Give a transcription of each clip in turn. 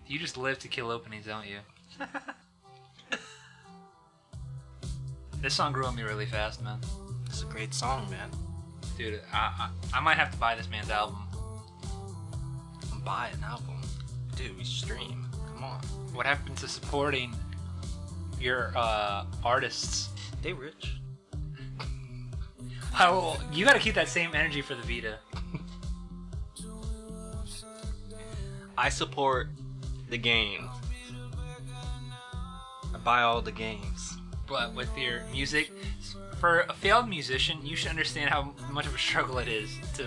You just live to kill openings, don't you? This song grew on me really fast, man. It's a great song, man. Dude, I might have to buy this man's album. Buy an album. Dude, we stream. Come on. What happened to supporting your artists? They rich. Well, you gotta keep that same energy for the Vita. I support the game. I buy all the games. But with your music, for a failed musician, you should understand how much of a struggle it is to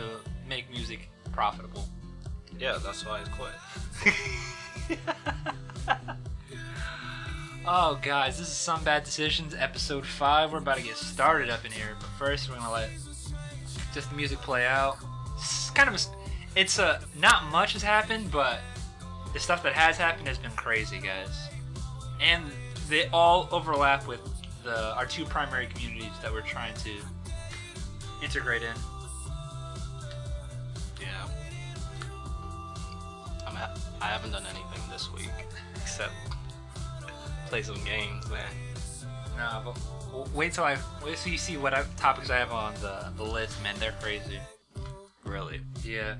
make music profitable. Yeah, that's why I quit. Oh, guys, this is Some Bad Decisions, episode 5. We're about to get started up in here, but first we're gonna let just the music play out. It's kind of not much has happened, but the stuff that has happened has been crazy, guys. And they all overlap with our two primary communities that we're trying to integrate in. Yeah. I haven't done anything this week except play some games, man. No, but wait till you see what topics I have on the list, man. They're crazy. Really? Yeah.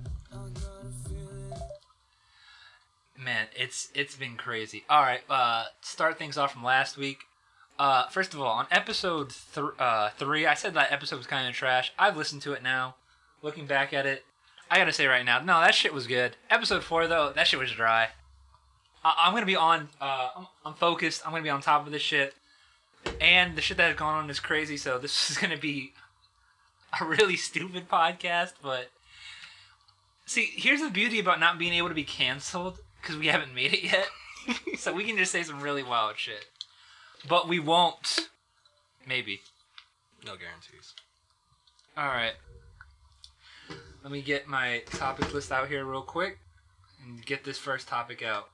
Man, it's been crazy. All right, start things off from last week. First of all, on episode 3, I said that episode was kind of trash. I've listened to it now. Looking back at it, I gotta say right now, no, that shit was good. Episode 4, though, that shit was dry. I'm gonna be on. I'm focused. I'm gonna be on top of this shit, and the shit that has gone on is crazy. So this is gonna be a really stupid podcast. But see, here's the beauty about not being able to be canceled because we haven't made it yet. So we can just say some really wild shit, but we won't. Maybe. No guarantees. All right. Let me get my topic list out here real quick and get this first topic out.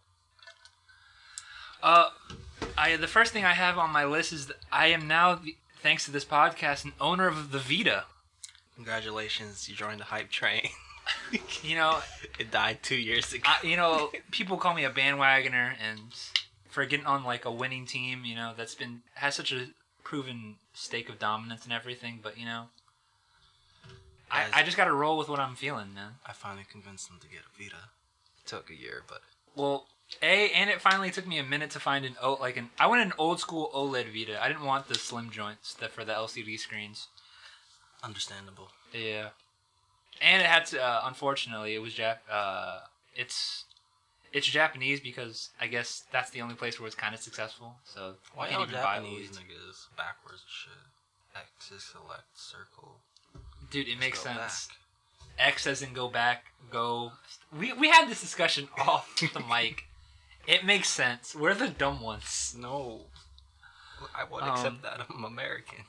The first thing I have on my list is that I am now, thanks to this podcast, an owner of the Vita. Congratulations, you joined the hype train. You know, it died 2 years ago. People call me a bandwagoner, and for getting on like a winning team, has such a proven stake of dominance and everything. But I just got to roll with what I'm feeling, man. I finally convinced them to get a Vita. It took a year, but and it finally took me a minute to find I went an old school OLED Vita. I didn't want the slim joints for the LCD screens. Understandable. Yeah. And it had to, unfortunately, it was it's Japanese because I guess that's the only place where it's kind of successful. So why can't are even Japanese niggas backwards and shit? X is select, circle. Dude, it makes sense. Back. X as in go back, go. We had this discussion off the mic. It makes sense. We're the dumb ones. No. I won't accept that. I'm American.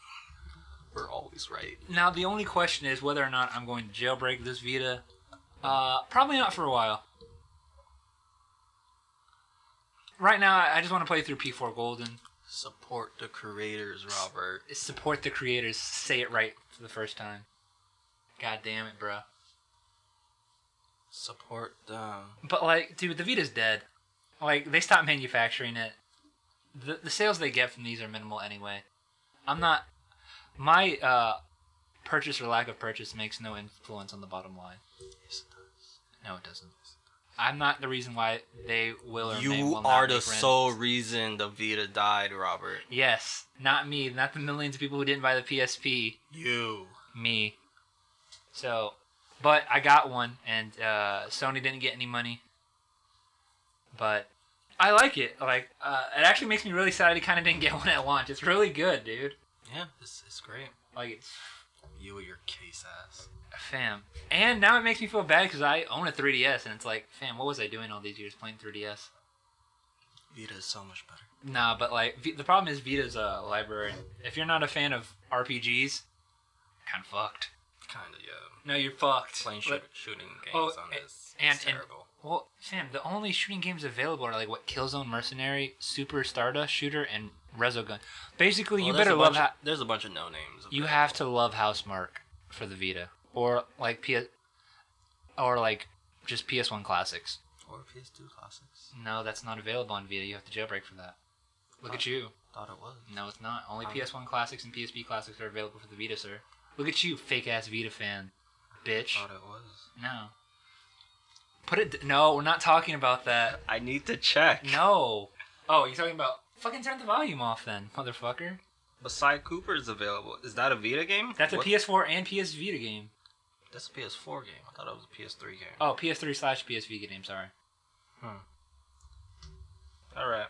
We're always right. Now, the only question is whether or not I'm going to jailbreak this Vita. Probably not for a while. Right now, I just want to play through P4 Golden. Support the creators, Robert. Support the creators. Say it right for the first time. God damn it, bro. Support them. But, dude, the Vita's dead. They stopped manufacturing it. The sales they get from these are minimal anyway. My purchase or lack of purchase makes no influence on the bottom line. Yes, it does. No, it doesn't. I'm not the reason why they will or may will not. You are the sole reason the Vita died, Robert. Yes, not me. Not the millions of people who didn't buy the PSP. You. Me. So, but I got one, and Sony didn't get any money. But I like it. It actually makes me really sad I kind of didn't get one at launch. It's really good, dude. Yeah, this is great. It's... You with your case ass. Fam. And now it makes me feel bad because I own a 3DS, and it's fam, what was I doing all these years playing 3DS? Vita is so much better. Nah, but the problem is Vita's a library. If you're not a fan of RPGs, kind of fucked. Kind of, yeah. No, you're fucked. Playing shooting games on this is terrible. Well, fam, the only shooting games available are Killzone Mercenary, Super Stardust Shooter, and Resogun. Basically, you better love... There's a bunch of no-names. You have to love Housemarque for the Vita. Or, just PS1 classics. PS4, PS2 classics. No, that's not available on Vita. You have to jailbreak for that. Look at you. Thought it was. No, it's not. Only PS1 classics and PSP classics are available for the Vita, sir. Look at you, fake-ass Vita fan. Bitch. Thought it was. No. Put it... No, we're not talking about that. I need to check. No. Oh, you're talking about... Fucking turn the volume off then, motherfucker. Beside Cooper is available. Is that a Vita game? That's a PS4 and PS Vita game. That's a PS4 game. I thought it was a PS3 game. Oh, PS3/PS Vita game, sorry. Alright.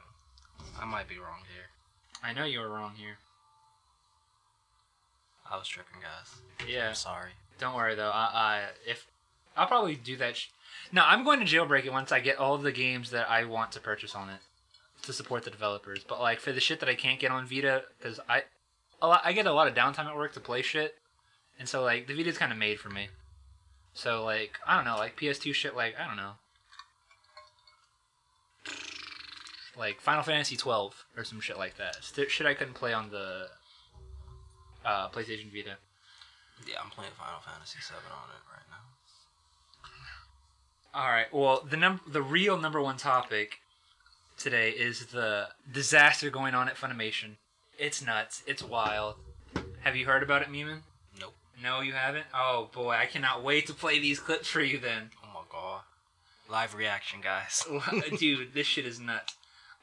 I might be wrong here. I know you were wrong here. I was tripping, guys. Yeah. I'm sorry. Don't worry though. I'll probably do that. No, I'm going to jailbreak it once I get all of the games that I want to purchase on it to support the developers. But like for the shit that I can't get on Vita, because I get a lot of downtime at work to play shit, and so like the Vita's kind of made for me. So like I don't know, like PS2 shit, like I don't know, like Final Fantasy 12 or some shit like that. Shit I couldn't play on the PlayStation Vita. Yeah, I'm playing Final Fantasy 7 on it right now. All right. Well, the real number one topic today is the disaster going on at Funimation. It's nuts. It's wild. Have you heard about it, Meeman? Nope. No, you haven't? Oh, boy. I cannot wait to play these clips for you then. Oh, my God. Live reaction, guys. Dude, this shit is nuts.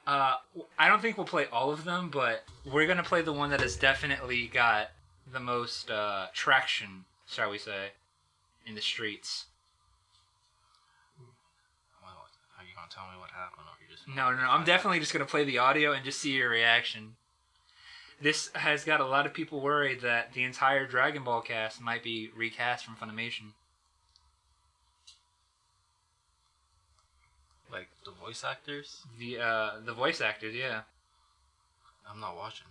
I don't think we'll play all of them, but we're going to play the one that has definitely got the most traction, shall we say, in the streets. Well, are you going to tell me what happened, or are you just... No. I'm definitely just going to play the audio and just see your reaction. This has got a lot of people worried that the entire Dragon Ball cast might be recast from Funimation. Like, the voice actors? The voice actors, yeah. I'm not watching.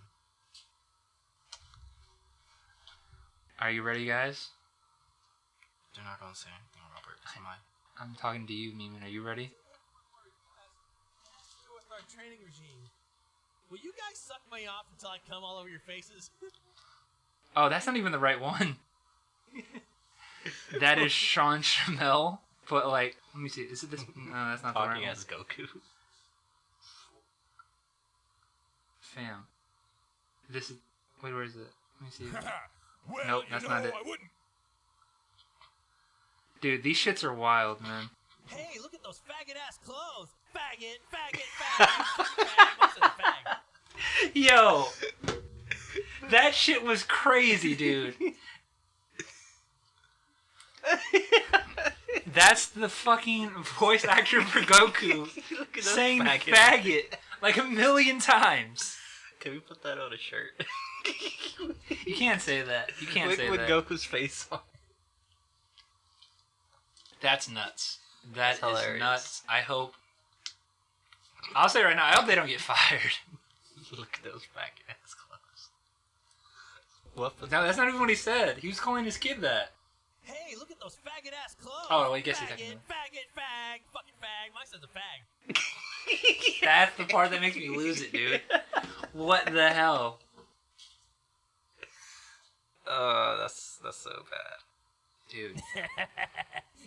Are you ready, guys? They're not going to say anything, Robert. Am I? I'm talking to you, Meeman. Are you ready? With our training regime. Will you guys suck me off until I come all over your faces? Oh, that's not even the right one. That is Sean Shamel. But, like, let me see. Is it this? No, that's not the right Talking one. as Goku. Fam. This is... Wait, where is it? Let me see. Well, Nope, that's not it. I wouldn't. Dude, these shits are wild, man. Hey, look at those faggot-ass clothes. Faggot. Fag. Most of the fag. Yo! That shit was crazy, dude. That's the fucking voice actor for Goku saying faggot like a million times. Can we put that on a shirt? You can't say that. You can't say with that. Goku's face on. That's nuts. That is hilarious. nuts. I hope... I'll say right now, I hope they don't get fired. Look at those back ass clothes. What the... No, that's not even what he said. He was calling his kid that. Hey, look at those faggot-ass clothes. Oh, well, I guess he's faggot, talking fag. Fucking fag. My son's a fag. That's the part that makes me lose it, dude. What the hell? That's so bad. Dude.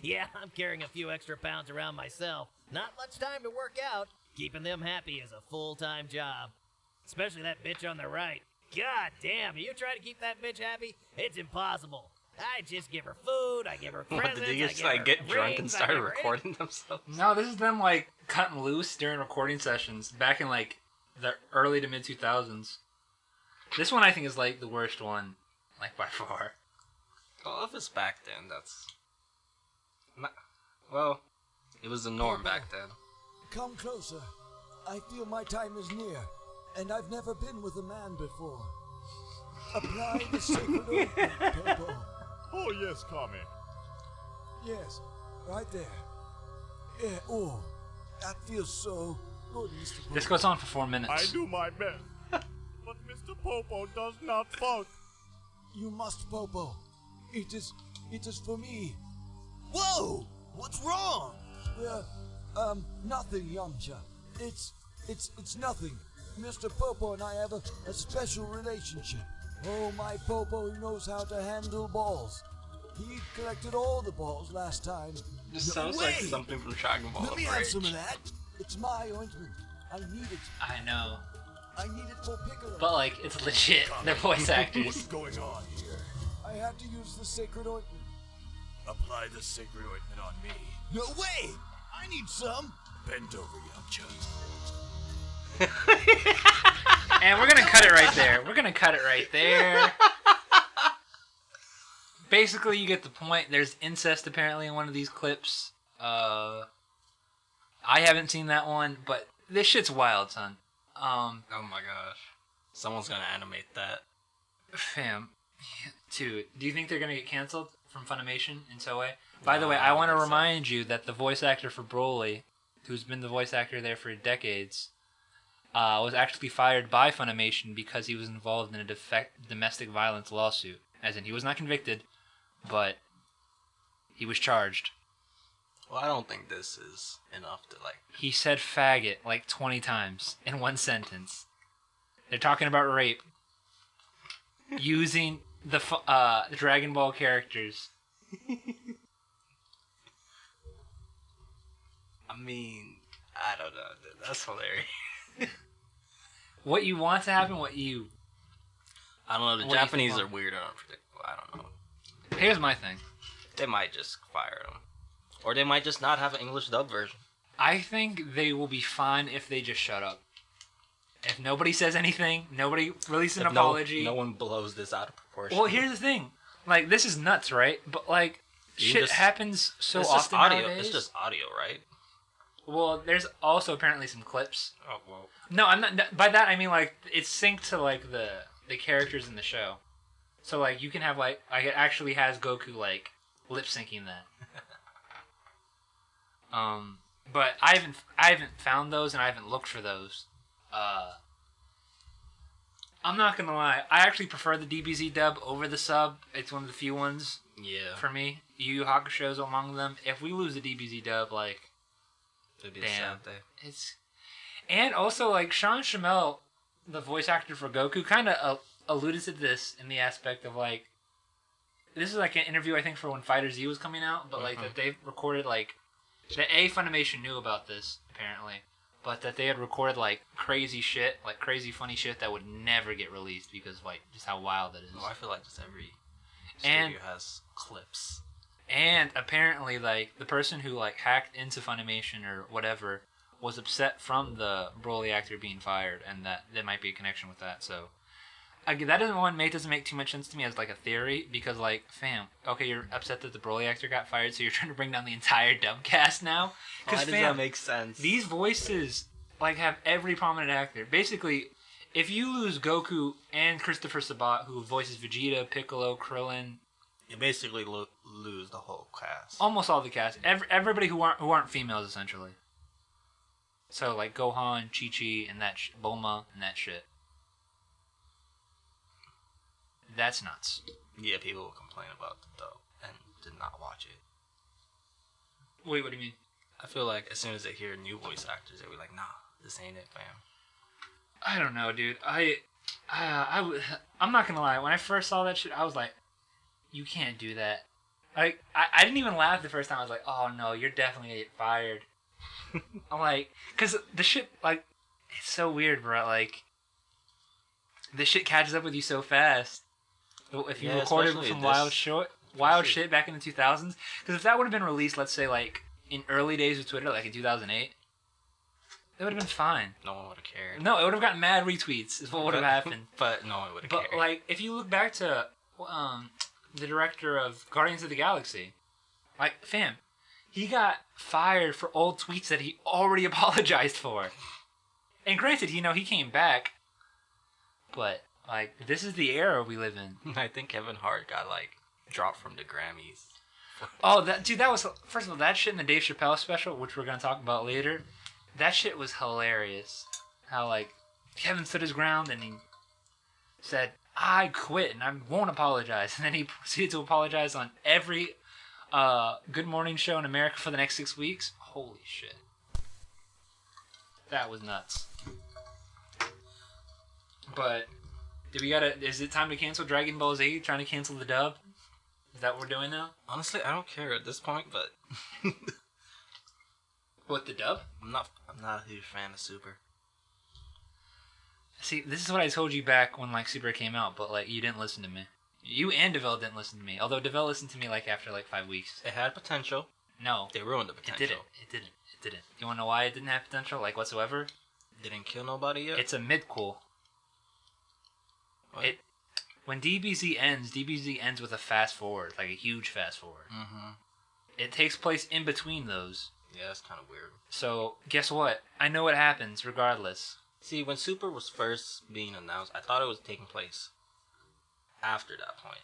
Yeah, I'm carrying a few extra pounds around myself. Not much time to work out. Keeping them happy is a full-time job. Especially that bitch on the right. God damn, you try to keep that bitch happy? It's impossible. I just give her food, I give her presents, What, did they just I give her get drunk and rings, I started give her recording themselves? No, this is them, like, cutting loose during recording sessions back in, like, the early to mid-2000s. This one, I think, is, like, the worst one, like, by far. Well, if it's back then, that's... Well, it was the norm back then. Come closer. I feel my time is near, and I've never been with a man before. Apply the sacred oath, Popo. Oh, yes, Kami. Yes, right there. Yeah, oh, that feels so good, Mr. Popo. This goes on for 4 minutes. I do my best. But Mr. Popo does not fault. You must, Popo. It is for me. Whoa! What's wrong? Nothing, Yamcha. It's nothing. Mr. Popo and I have a special relationship. Oh, my Popo knows how to handle balls. He collected all the balls last time. This No sounds like way! something from Dragon Ball. Let me have some of that. It's my ointment. I need it. I know. I need it for Piccolo. But, like, it's legit. They're voice actors. What's going on here? I have to use the sacred ointment. Apply the sacred ointment on me. No way! I need some. Bend over, Yamcha. And we're gonna cut it right there. We're gonna cut it right there. Basically, you get the point. There's incest apparently in one of these clips. I haven't seen that one, but this shit's wild, son. Oh my gosh. Someone's gonna animate that. Fam, dude, do you think they're gonna get canceled from Funimation in Toei? By the way, I I don't want to think so. remind you that the voice actor for Broly, who's been the voice actor there for decades, was actually fired by Funimation because he was involved in a domestic violence lawsuit. As in, he was not convicted, but he was charged. Well, I don't think this is enough to like. He said faggot like 20 times in one sentence. They're talking about rape. Using the Dragon Ball characters. I mean, I don't know. Dude. That's hilarious. What you want to happen, what you... I don't know. The What do you Japanese think, are weird and unpredictable. I don't know. Here's my thing. They might just fire them, or they might just not have an English dub version. I think they will be fine if they just shut up. If nobody says anything, nobody releases an If apology. No one blows this out of proportion. Well, here's the thing. Like, this is nuts, right? But, like, You shit just- happens so it's often just audio. nowadays. It's just audio, right? Well, there's also apparently some clips. Oh well. No, I'm not. By that I mean like it's synced to like the characters in the show. So like you can have like it actually has Goku like lip syncing that. But I haven't found those and I haven't looked for those. I'm not gonna lie. I actually prefer the DBZ dub over the sub. It's one of the few ones Yeah. for me. Yu Yu Hakusho's among them. If we lose the DBZ dub, like It'd be damn. a sad day. it's, and also like Sean Shamel, the voice actor for Goku, kind of alluded to this in the aspect of like, this is like an interview I think for when Fighter Z was coming out, but like that they recorded like, that Funimation knew about this apparently, but that they had recorded like crazy shit, like crazy funny shit that would never get released because like just how wild it is. Oh, I feel like just every And- studio has clips. And apparently, like, the person who, like, hacked into Funimation or whatever was upset from the Broly actor being fired, and that there might be a connection with that, so... that doesn't make too much sense to me as, like, a theory, because, like, fam, okay, you're upset that the Broly actor got fired, so you're trying to bring down the entire dub cast now? Why Because, does fam, that make sense? these voices, like, have every prominent actor. Basically, if you lose Goku and Christopher Sabat, who voices Vegeta, Piccolo, Krillin... You basically lose the whole cast. Almost all the cast, everybody who aren't females essentially. So like Gohan, Chi Chi, and that Bulma and that shit. That's nuts. Yeah, people will complain about the dub and did not watch it. Wait, what do you mean? I feel like as soon as they hear new voice actors, they'll be like, "Nah, this ain't it, fam." I don't know, dude. I'm not gonna lie. When I first saw that shit, I was like, "You can't do that." Like, I didn't even laugh the first time. I was like, "Oh no, you're definitely gonna get fired." I'm like, cause the shit, like, it's so weird, bro. Like, this shit catches up with you so fast. If you Yeah, recorded especially some this- wild shit back in the 2000s, because if that would have been released, let's say like in early days of Twitter, like in 2008, it would have been fine. No one would have cared. No, it would have gotten mad retweets. Is what would have happened. But no one would have But cared. like, if you look back to the director of Guardians of the Galaxy, like, fam, he got fired for old tweets that he already apologized for. And granted, he came back, but like, this is the era we live in. I think Kevin Hart got like dropped from the Grammys. Oh, that was, first of all, that shit in the Dave Chappelle special, which we're gonna talk about later. That shit was hilarious. How like Kevin stood his ground and he said, "I quit and I won't apologize," and then he proceeded to apologize on every Good Morning show in America for the next 6 weeks. Holy shit, that was nuts. But is it time to cancel Dragon Ball Z? Trying to cancel the dub? Is that what we're doing now? Honestly, I don't care at this point, but What, the dub? I'm not a huge fan of Super. See, this is what I told you back when like Super came out, but like you didn't listen to me. You and DeVille didn't listen to me. Although DeVille listened to me like after like 5 weeks. It had potential. No, They ruined the potential. it didn't. You wanna know why it didn't have potential, like whatsoever? Didn't kill nobody yet. It's a midquel. What? When DBZ ends with a fast forward, like a huge fast forward. Mm-hmm. It takes place in between those. Yeah, that's kind of weird. So guess what? I know what happens regardless. See, when Super was first being announced, I thought it was taking place after that point.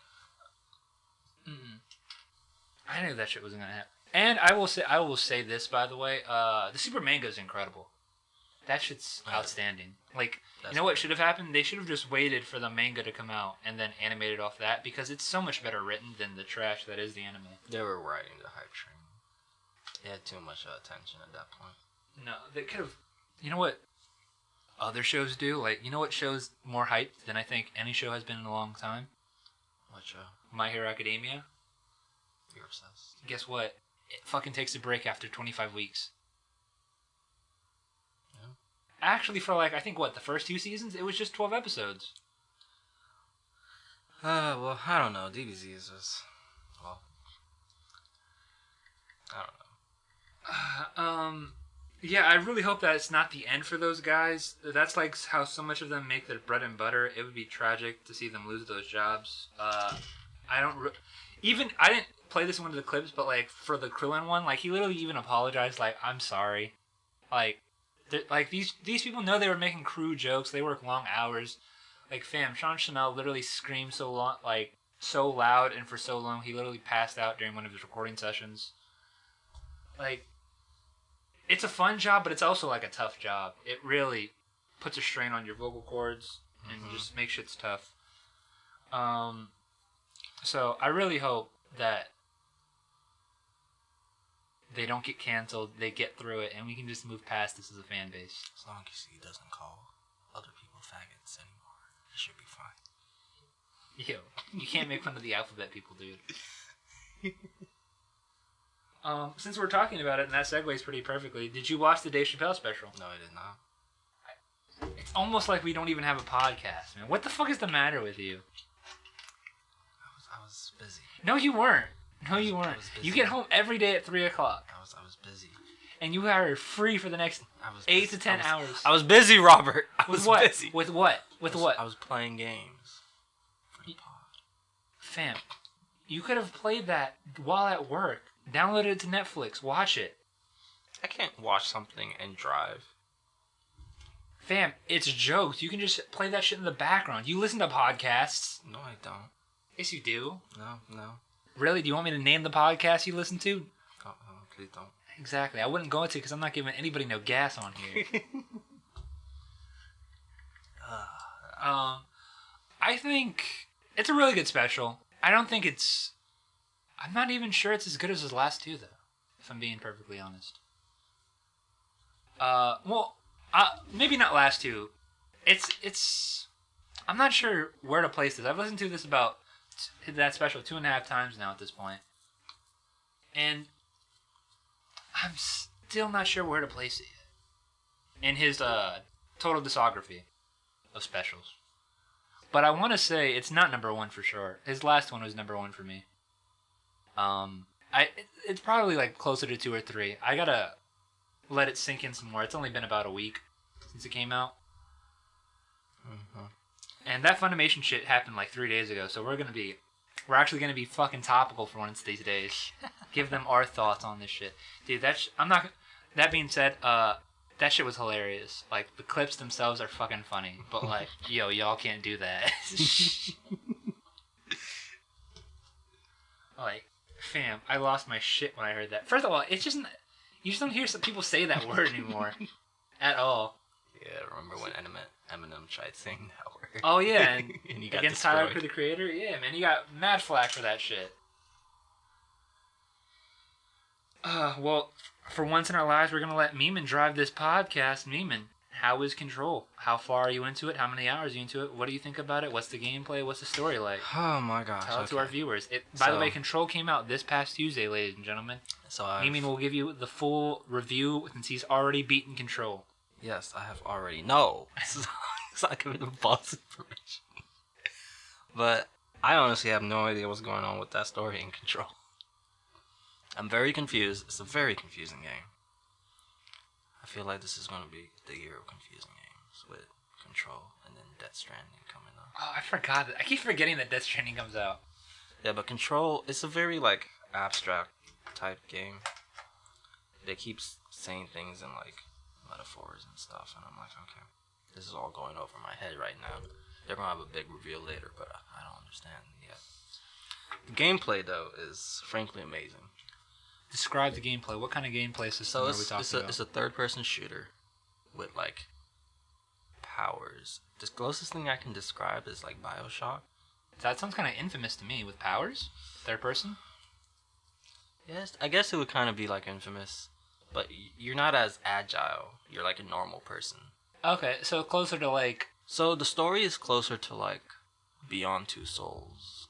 I knew that shit wasn't gonna happen. And I will say this, by the way, the Super manga is incredible. That shit's outstanding. Like, you know what should have happened? They should have just waited for the manga to come out and then animated off that, because it's so much better written than the trash that is the anime. They were riding the hype train. They had too much attention at that point. No, they could have. You know what other shows do? Like, you know what shows more hype than I think any show has been in a long time? What show? My Hero Academia. You're obsessed. Guess what? It fucking takes a break after 25 weeks. Yeah. Actually, for like, I think what, the first 2 seasons, it was just 12 episodes. Well, I don't know. DBZ is just, well, I don't know. Yeah, I really hope that it's not the end for those guys. That's like how so much of them make their bread and butter. It would be tragic to see them lose those jobs. I didn't play this in one of the clips, but like for the Krillin one, like he literally even apologized, like, I'm sorry. Like these people know they were making crude jokes. They work long hours. Like, fam, Sean Chanel literally screamed so long, like so loud and for so long, he literally passed out during one of his recording sessions. Like, it's a fun job, but it's also like a tough job. It really puts a strain on your vocal cords and just makes shit's tough. So I really hope that they don't get canceled, they get through it, and we can just move past this as a fan base. As long as he doesn't call other people faggots anymore, he should be fine. Yo, you can't make fun of the alphabet people, dude. Since we're talking about it, and that segues pretty perfectly, did you watch the Dave Chappelle special? No, I did not. It's almost like we don't even have a podcast, man. What the fuck is the matter with you? I was busy. No, you weren't. No, you weren't. busy. You get home every day at 3 o'clock. I was busy. And you are free for the next 8 to 10 hours. I was busy, Robert. I was what? busy. With what? With what? I was playing games. For the pod. Fam, you could have played that while at work. Download it to Netflix. Watch it. I can't watch something and drive. Fam, it's jokes. You can just play that shit in the background. You listen to podcasts. No, I don't. Yes, you do. No. Really? Do you want me to name the podcast you listen to? Oh, please don't. Exactly. I wouldn't go into because I'm not giving anybody no gas on here. I think it's a really good special. I don't think it's... I'm not even sure it's as good as his last 2, though, if I'm being perfectly honest. Maybe not last 2. It's... I'm not sure where to place this. I've listened to this about that special 2.5 times now at this point. And I'm still not sure where to place it yet in his total discography of specials. But I want to say it's not number 1 for sure. His last one was number 1 for me. It's probably like closer to 2 or 3. I gotta let it sink in some more. It's only been about a week since it came out. And that Funimation shit happened like 3 days ago, so we're actually gonna be fucking topical for once these days. Give them our thoughts on this shit. Dude, that being said, that shit was hilarious. Like, the clips themselves are fucking funny, but like, yo, y'all can't do that. Like, fam, I lost my shit when I heard that. First of all, it's just... You just don't hear some people say that word anymore. At all. Yeah, remember when Eminem tried saying that word? Oh, yeah, and, and he got against destroyed. Tyler, the Creator? Yeah, man, he got mad flack for that shit. Well, for once in our lives, we're going to let Meeman drive this podcast. Meeman, how is Control? How far are you into it? How many hours are you into it? What do you think about it? What's the gameplay? What's the story like? Oh my gosh. Tell it to our viewers. By the way, Control came out this past Tuesday, ladies and gentlemen. So Mimi will give you the full review since he's already beaten Control. Yes, I have already. No. It's not giving them false information. But I honestly have no idea what's going on with that story in Control. I'm very confused. It's a very confusing game. I feel like this is going to be the year of confusing games with Control and then Death Stranding coming up. Oh, I forgot. I keep forgetting that Death Stranding comes out. Yeah, but Control, it's a very, like, abstract type game. They keep saying things in, like, metaphors and stuff, and I'm like, okay, this is all going over my head right now. They're going to have a big reveal later, but I don't understand yet. The gameplay, though, is frankly amazing. Describe the gameplay. What kind of gameplay system are we talking about? It's a third-person shooter with, like, powers. The closest thing I can describe is, like, BioShock. That sounds kind of Infamous to me, with powers? Third person? Yes, I guess it would kind of be like Infamous, but you're not as agile. You're like a normal person. Okay, so closer to, like... So the story is closer to, like, Beyond Two Souls.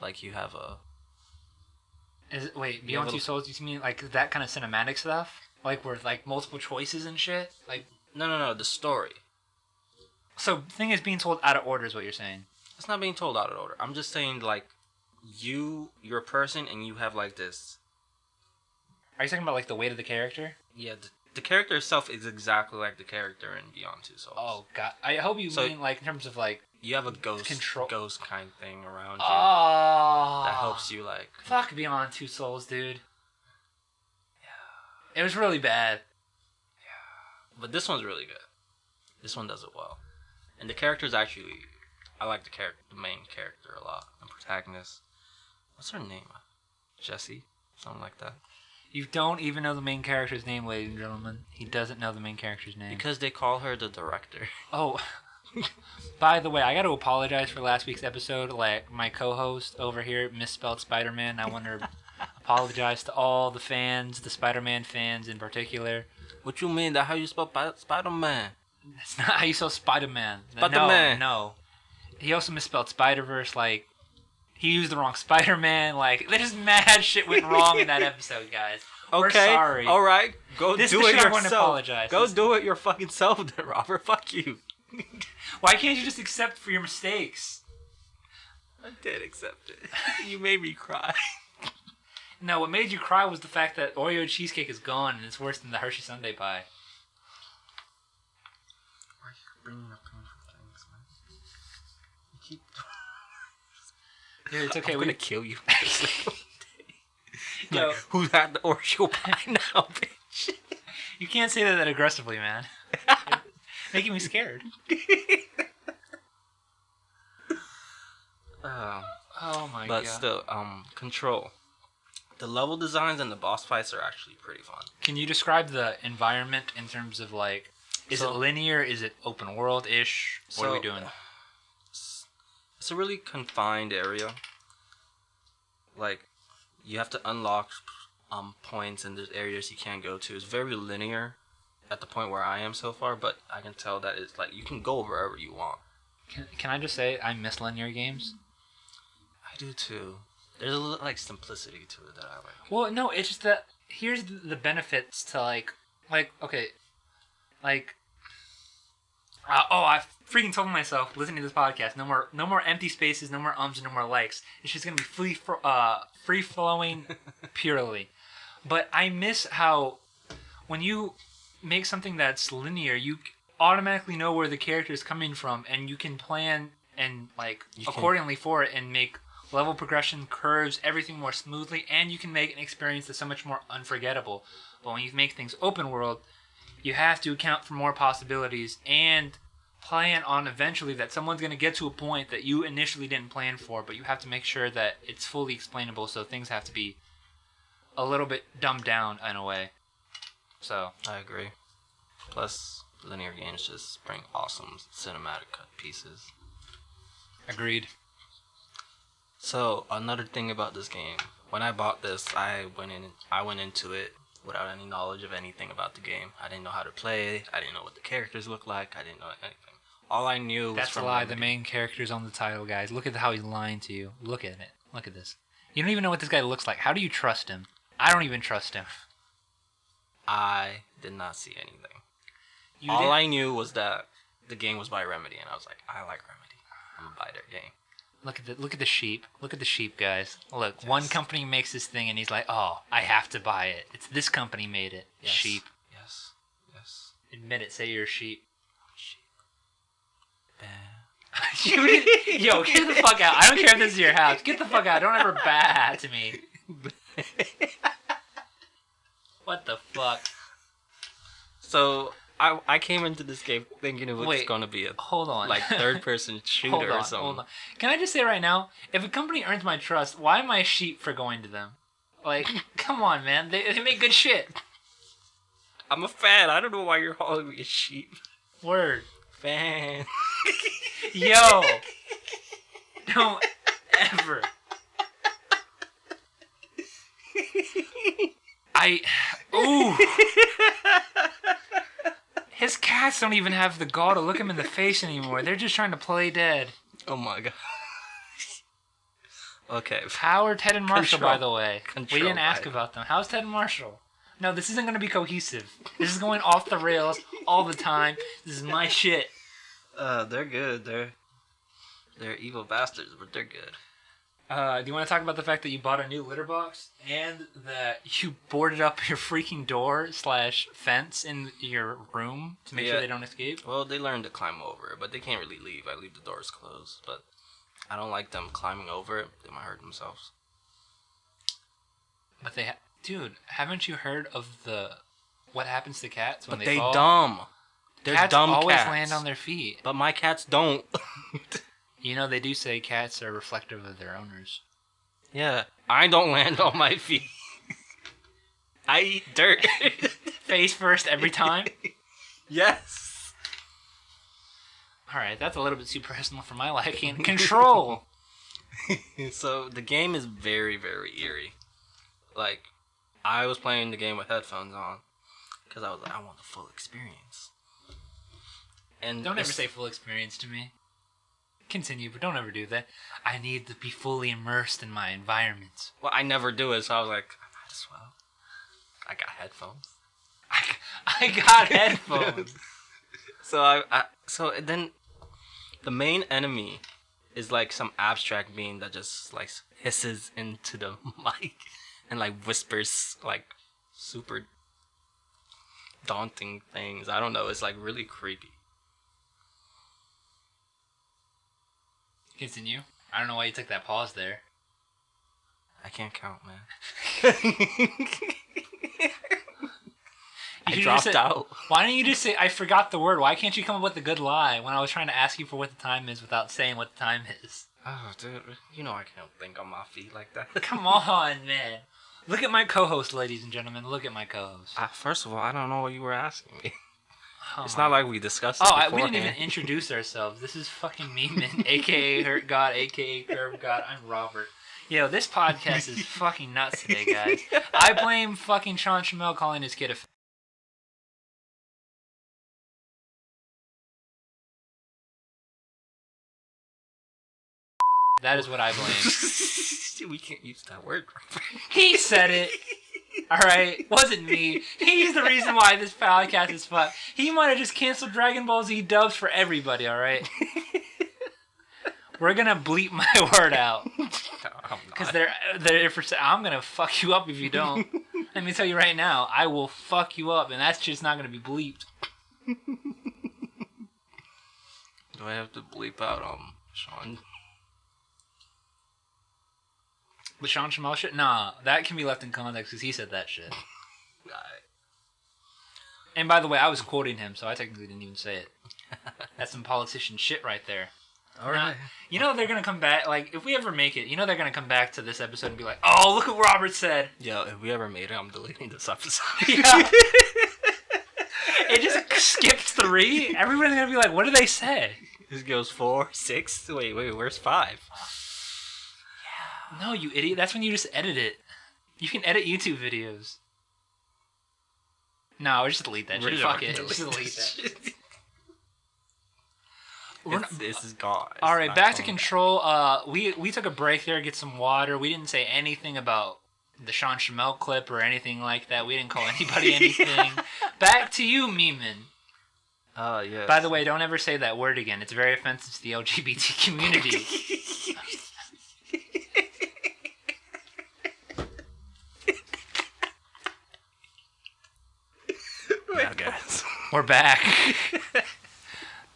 Like, you have a... Beyond Two Souls, you mean like that kind of cinematic stuff? Like where like multiple choices and shit? Like No, the story. So the thing is being told out of order is what you're saying. It's not being told out of order. I'm just saying, like, you're a person and you have, like, this... Are you talking about like the weight of the character? Yeah, the character itself is exactly like the character in Beyond Two Souls. Oh god. I hope you mean like in terms of like you have a ghost control kind of thing around you that helps you, like... Fuck Beyond Two Souls, dude. Yeah. It was really bad. Yeah. But this one's really good. This one does it well. And the character's actually... I like the main character a lot. The protagonist. What's her name? Jessie? Something like that. You don't even know the main character's name, ladies and gentlemen. He doesn't know the main character's name. Because they call her the director. Oh... By the way, I got to apologize for last week's episode. Like, my co-host over here misspelled Spider-Man. I want to apologize to all the fans, the Spider-Man fans in particular. What you mean? That how you spell Spider-Man? That's not how you spell Spider-Man. Spider-Man. No. He also misspelled Spider-Verse. Like, he used the wrong Spider-Man. Like, there's mad shit went wrong in that episode, guys. Okay. We're sorry. All right. Go do it yourself. I want to apologize. Go do it your fucking self, then, Robert. Fuck you. Why can't you just accept for your mistakes? I did accept it. You made me cry. No, what made you cry was the fact that Oreo cheesecake is gone and it's worse than the Hershey Sundae pie. Why are you bringing up painful things, man? You keep... Dude, it's okay. I'm gonna kill you. Yo, like, who had the Oreo pie now, bitch? You can't say that aggressively, man. Making me scared. Oh my god. But still, Control. The level designs and the boss fights are actually pretty fun. Can you describe the environment in terms of like, is it linear? Is it open world-ish? What are we doing? It's a really confined area. Like, you have to unlock points and there's areas you can't go to. It's very linear at the point where I am so far, but I can tell that it's like you can go wherever you want. Can I just say I miss linear games? I do too. There's a little like simplicity to it that I like. Well, no, it's just that here's the benefits to like okay, like I freaking told myself listening to this podcast, no more empty spaces, no more ums, no more likes. It's just gonna be free flowing purely. But I miss how when you make something that's linear, you automatically know where the character is coming from, and you can plan and accordingly for it, and make level progression, curves, everything more smoothly, and you can make an experience that's so much more unforgettable. But when you make things open world, you have to account for more possibilities and plan on eventually that someone's going to get to a point that you initially didn't plan for, but you have to make sure that it's fully explainable, so things have to be a little bit dumbed down in a way. So I agree. Plus, linear games just bring awesome cinematic cut pieces. Agreed. So another thing about this game, when I bought this, I went into it without any knowledge of anything about the game. I didn't know how to play. I didn't know what the characters looked like. I didn't know anything. All I knew was That's a from lie. Remedy. The main character's on the title, guys. Look at how he's lying to you. Look at it. Look at this. You don't even know what this guy looks like. How do you trust him? I don't even trust him. I did not see anything. You All didn't- I knew was that the game was by Remedy, and I was like, I like Remedy. I'm gonna buy their game. Look at the sheep. Look at the sheep, guys. Look, one company makes this thing, and he's like, "Oh, I have to buy it. It's this company made it." Yes. Sheep. Yes. Yes. Admit it. Say you're a sheep. Sheep. Bad. Yo, get the fuck out. I don't care if this is your house. Get the fuck out. Don't ever bat to me. What the fuck? So I came into this game thinking it was Wait, gonna be a Hold on. like third person shooter or something. Hold on. Can I just say right now, if a company earns my trust, why am I a sheep for going to them? Like, come on, man. They make good shit. I'm a fan. I don't know why you're calling me a sheep. Word. Fan. Yo. Don't ever. Ooh. His cats don't even have the gall to look him in the face anymore. They're just trying to play dead. Oh my god. Okay. How are Ted and Marshall, by Control. the way? We Control, didn't ask right. about them. How's Ted and Marshall? No, this isn't going to be cohesive. This is going off the rails all the time. This is my shit. They're good. They're evil bastards, but they're good. Do you want to talk about the fact that you bought a new litter box and that you boarded up your freaking door / fence in your room to make sure Yeah. they don't escape? Well, they learned to climb over it, but they can't really leave. I leave the doors closed, but I don't like them climbing over it. They might hurt themselves. But dude, haven't you heard of what happens to cats when But they they fall? dumb. They're Cats dumb always cats. land on their feet. But my cats don't. You know, they do say cats are reflective of their owners. Yeah, I don't land on my feet. I eat dirt. Face first every time? Yes. Alright, that's a little bit too personal for my liking. Control! So the game is very, very eerie. Like, I was playing the game with headphones on because I was like, I want the full experience. And Don't ever it's- say full experience to me. Continue, but don't ever do that. I need to be fully immersed in my environment. Well, I never do it, so I was like, I might as well. I got headphones. I got headphones. So then the main enemy is like some abstract being that just like hisses into the mic and like whispers like super daunting things. I don't know. It's like really creepy. Continue. I don't know why you took that pause there. I can't count, man. I should've dropped just said- out. Why don't you just say, I forgot the word? Why can't you come up with a good lie when I was trying to ask you for what the time is without saying what the time is? Oh, dude, you know I can't think on my feet like that. Come on, man. Look at my co-host, ladies and gentlemen. Look at my co-host. First of all, I don't know what you were asking me. Oh It's my- not like we discussed it Oh, we didn't beforehand. even introduce ourselves. This is fucking Meeman, aka Hurt God, aka Curve God. I'm Robert. Yo, this podcast is fucking nuts today, guys. I blame fucking Sean Shamel calling his kid a That is what I blame. We can't use that word. He said it. Alright? Wasn't me. He's the reason why this podcast is fucked. He might have just canceled Dragon Ball Z dubs for everybody, alright? We're gonna bleep my word out. Because they're for I'm gonna fuck you up if you don't. Let me tell you right now, I will fuck you up, and that's just not gonna be bleeped. Do I have to bleep out Sean? But Sean Shamel shit? Nah, that can be left in context because he said that shit. And by the way, I was quoting him, so I technically didn't even say it. That's some politician shit right there. Alright. You know they're gonna come back, like, if we ever make it, you know they're gonna come back to this episode and be like, oh, look what Robert said. Yo, if we ever made it, I'm deleting this episode. Yeah. It just skipped 3. Everybody's gonna be like, what did they say? This goes 4, 6. Wait, where's 5? No, you idiot. That's when you just edit it. You can edit YouTube videos. No, just delete that shit. We're Fuck gonna it. Just delete that. shit. We're not- This is gone. It's All right, not back to going Control. We took a break there, get some water. We didn't say anything about the Sean Schemmel clip or anything like that. We didn't call anybody anything. Back to you, Meeman. Yes. By the way, don't ever say that word again. It's very offensive to the LGBT community. Yeah, guys. We're back.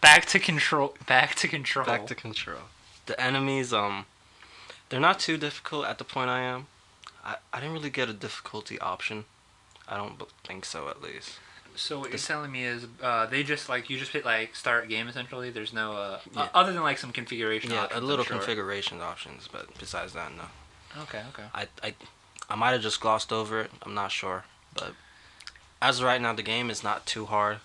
Back to Control. Back to Control. Back to Control. The enemies, they're not too difficult at the point I am. I didn't really get a difficulty option. I don't think so, at least. So what you're telling me is, they just you just hit start game essentially. There's no Yeah. other than some configuration. Yeah, options, a little I'm sure. configuration options, but besides that, no. Okay. I might have just glossed over it. I'm not sure, but as of right now, the game is not too hard.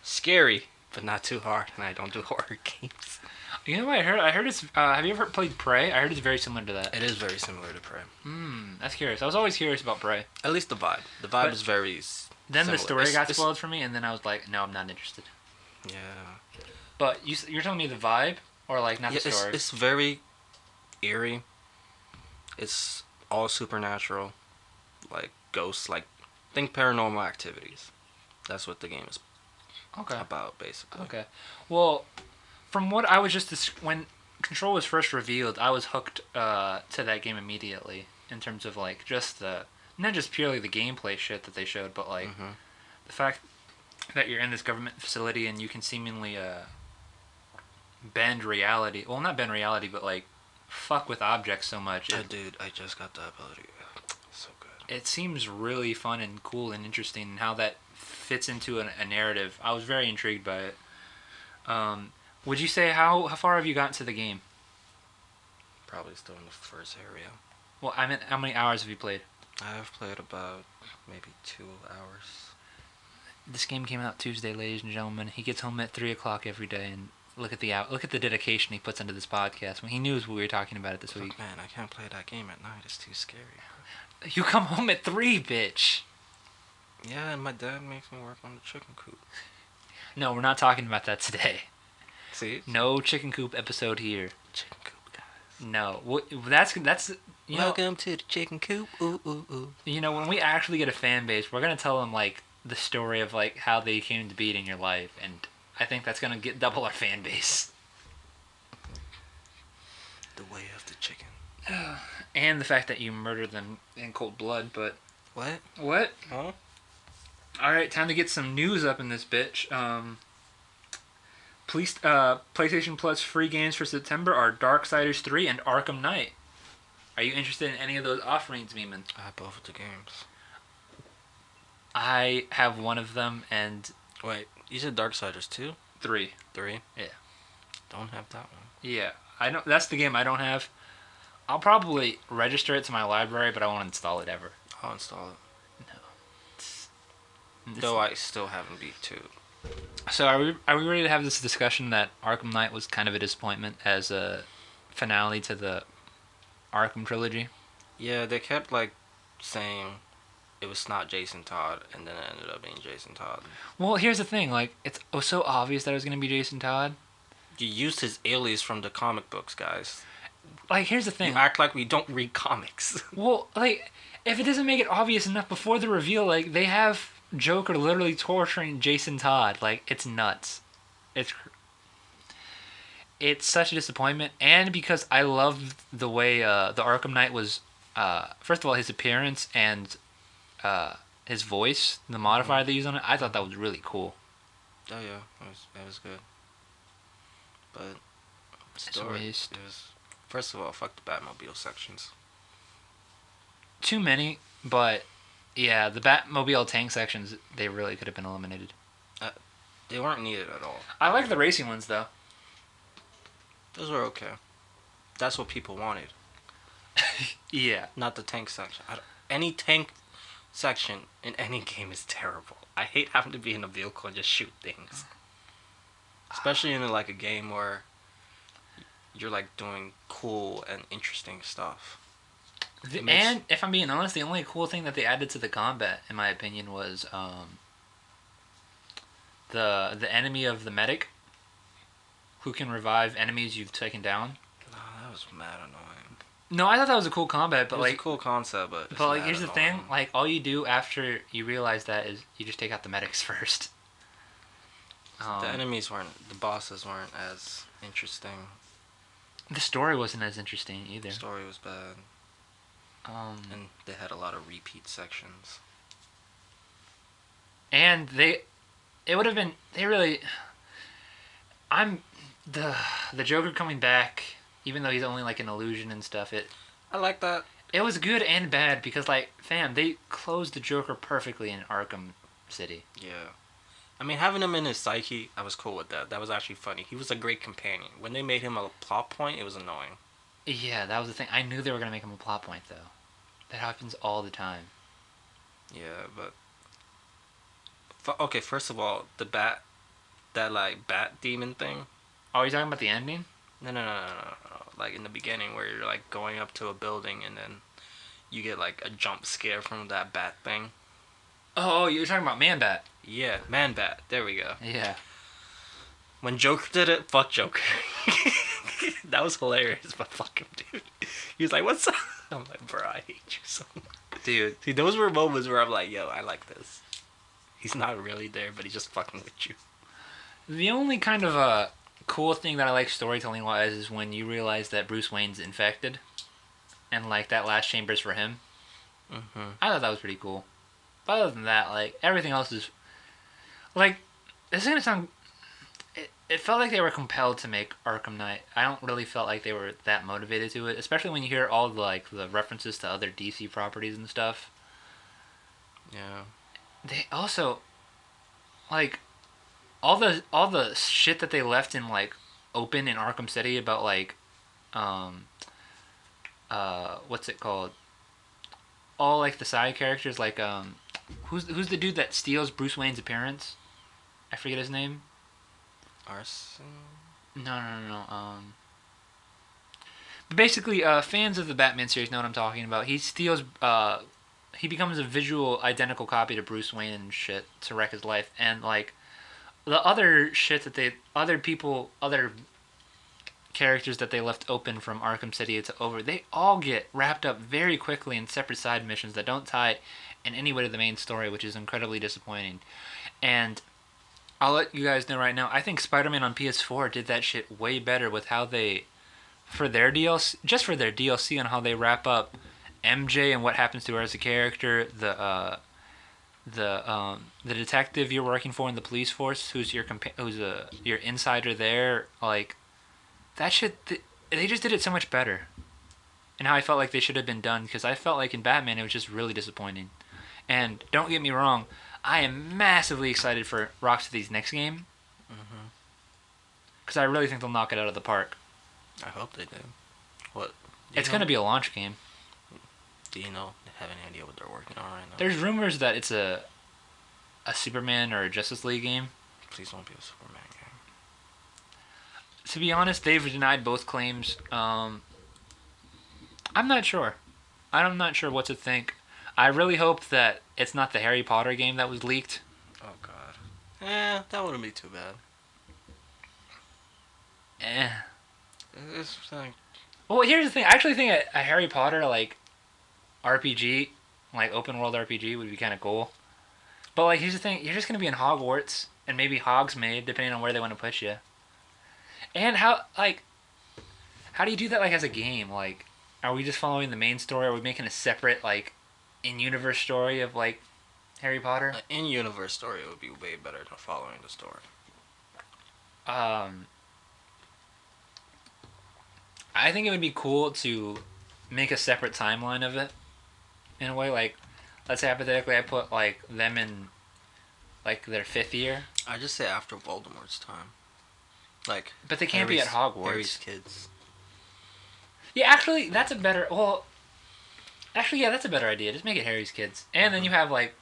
Scary, but not too hard, and I don't do horror games. You know what I heard? I heard it's. Have you ever played Prey? I heard it's very similar to that. It is very similar to Prey. That's curious. I was always curious about Prey. At least the vibe. The vibe But is very Then similar. the story got It's- spoiled for me, and then I was like, no, I'm not interested. Yeah. But you're telling me the vibe, or not Yeah, the story? it's very eerie. It's all supernatural, like ghosts, think paranormal activities. That's what the game is Okay. about, basically. Okay. Well, from what I was when Control was first revealed, I was hooked to that game immediately in terms of just the not just purely the gameplay shit that they showed, but the fact that you're in this government facility and you can seemingly bend reality. Well, not bend reality, but fuck with objects so much. Dude, I just got that ability. So good. It seems really fun and cool and interesting, and how that fits into a narrative. I was very intrigued by it. Would you say how far have you gotten to the game? Probably still in the first area. Well, I meant how many hours have you played? I have played about maybe 2 hours. This game came out Tuesday, ladies and gentlemen. He gets home at 3 o'clock every day, and look at the dedication he puts into this podcast. When he knew we were talking about it this week. Look, man, I can't play that game at night. It's too scary. You come home at 3, bitch. Yeah, and my dad makes me work on the chicken coop. No, we're not talking about that today. See? No chicken coop episode here. Chicken coop, guys. No, that's you know. Welcome to the chicken coop. Ooh, ooh, ooh. You know, when we actually get a fan base, we're gonna tell them the story of how they came to be in your life, and I think that's gonna double our fan base. The way of the chicken. And the fact that you murdered them in cold blood, but What? what? Huh? All right, time to get some news up in this bitch. PlayStation Plus free games for September are Darksiders 3 and Arkham Knight. Are you interested in any of those offerings, Meeman? I have both of the games. I have one of them and Wait, you said Darksiders 2? 3. 3? Yeah. Don't have that one. Yeah, I don't. That's the game I don't have. I'll probably register it to my library, but I won't install it ever. I'll install it. It's- Though I still haven't beat 2. So are we ready to have this discussion that Arkham Knight was kind of a disappointment as a finale to the Arkham trilogy? Yeah, they kept saying it was not Jason Todd, and then it ended up being Jason Todd. Well, here's the thing. It was so obvious that it was going to be Jason Todd. You used his alias from the comic books, guys. Here's the thing. You act like we don't read comics. Well, if it doesn't make it obvious enough before the reveal, they have Joker literally torturing Jason Todd. It's nuts. It's such a disappointment, and because I loved the way the Arkham Knight was, first of all, his appearance and his voice, the modifier they used on it, I thought that was really cool. Oh yeah, that was good. But It's a story, waste. it was, first of all, fuck the Batmobile sections. Too many, but yeah, the Batmobile tank sections, they really could have been eliminated. They weren't needed at all. I like the racing ones though. Those were okay. That's what people wanted. Yeah. Not the tank section. Any tank section in any game is terrible. I hate having to be in a vehicle and just shoot things. Especially in a game where you're doing cool and interesting stuff. And if I'm being honest, the only cool thing that they added to the combat, in my opinion, was the enemy of the medic, who can revive enemies you've taken down. No, that was mad annoying. No, I thought that was a cool combat, but It was like a cool concept, but here's the thing: like all you do after you realize that is you just take out the medics first. The enemies the bosses weren't as interesting. The story wasn't as interesting either. The story was bad. And they had a lot of repeat sections. And it would have been, the Joker coming back, even though he's only like an illusion and stuff, I like that. It was good and bad because, like, fam, they closed the Joker perfectly in Arkham City. Yeah. I mean, having him in his psyche, I was cool with that. That was actually funny. He was a great companion. When they made him a plot point, it was annoying. Yeah, that was the thing. I knew they were going to make him a plot point, though. That happens all the time. Yeah, but... Okay, first of all, that, like, bat demon thing. Oh, you talking about the ending? No. Like, in the beginning, where you're, like, going up to a building, and then you get, like, a jump scare from that bat thing. Oh, you're talking about Man-Bat. Yeah, Man-Bat. There we go. Yeah. When Joker did it, fuck Joker. That was hilarious, but fuck him, dude. He was like, what's up? I'm like, bro, I hate you so much. Dude. See, those were moments where I'm like, yo, I like this. He's not really there, but he's just fucking with you. The only kind of cool thing that I like storytelling-wise is when you realize that Bruce Wayne's infected. And, like, that last chamber's for him. Mm-hmm. I thought that was pretty cool. But other than that, like, everything else is... Like, this is going to sound... It felt like they were compelled to make Arkham Knight. I don't really felt like they were that motivated to it, especially when you hear all the, like, the references to other DC properties and stuff. Yeah. They also, like, all the shit that they left in, like, open in Arkham City about, like, what's it called? All, like, the side characters, like, who's the dude that steals Bruce Wayne's appearance? I forget his name. Arson? No. But basically, fans of the Batman series know what I'm talking about. He steals, he becomes a visual identical copy to Bruce Wayne and shit to wreck his life. And, like, the other shit that other characters that they left open from Arkham City to over, they all get wrapped up very quickly in separate side missions that don't tie in any way to the main story, which is incredibly disappointing. And I'll let you guys know right now, I think Spider-Man on PS4 did that shit way better with how they, for their DLC on how they wrap up MJ and what happens to her as a character, the detective you're working for in the police force, who's your insider there, like, that shit, they just did it so much better. And how I felt like they should have been done, because I felt like in Batman it was just really disappointing. And don't get me wrong, I am massively excited for Rocksteady's next game. Because I really think they'll knock it out of the park. I hope they do. What? It's going to be a launch game. Do you have any idea what they're working on right now? There's rumors that it's a Superman or a Justice League game. Please don't be a Superman game. To be honest, they've denied both claims. I'm not sure. I'm not sure what to think. I really hope that it's not the Harry Potter game that was leaked. Oh, God. That wouldn't be too bad. It's like... Well, here's the thing. I actually think a Harry Potter, like, RPG, like, open world RPG would be kind of cool. But, like, here's the thing. You're just going to be in Hogwarts and maybe Hogsmeade, depending on where they want to put you. And how do you do that, like, as a game? Like, are we just following the main story? Are we making a separate, like, in-universe story of, like, Harry Potter? An in-universe story would be way better than following the story. I think it would be cool to make a separate timeline of it. In a way, like, let's say hypothetically I put, like, them in, like, their 5th year. I just say after Voldemort's time. Like, but they can't be at Hogwarts. Harry's kids. Yeah, actually, that's a better... Well, actually, yeah, that's a better idea. Just make it Harry's kids. And then you have, like,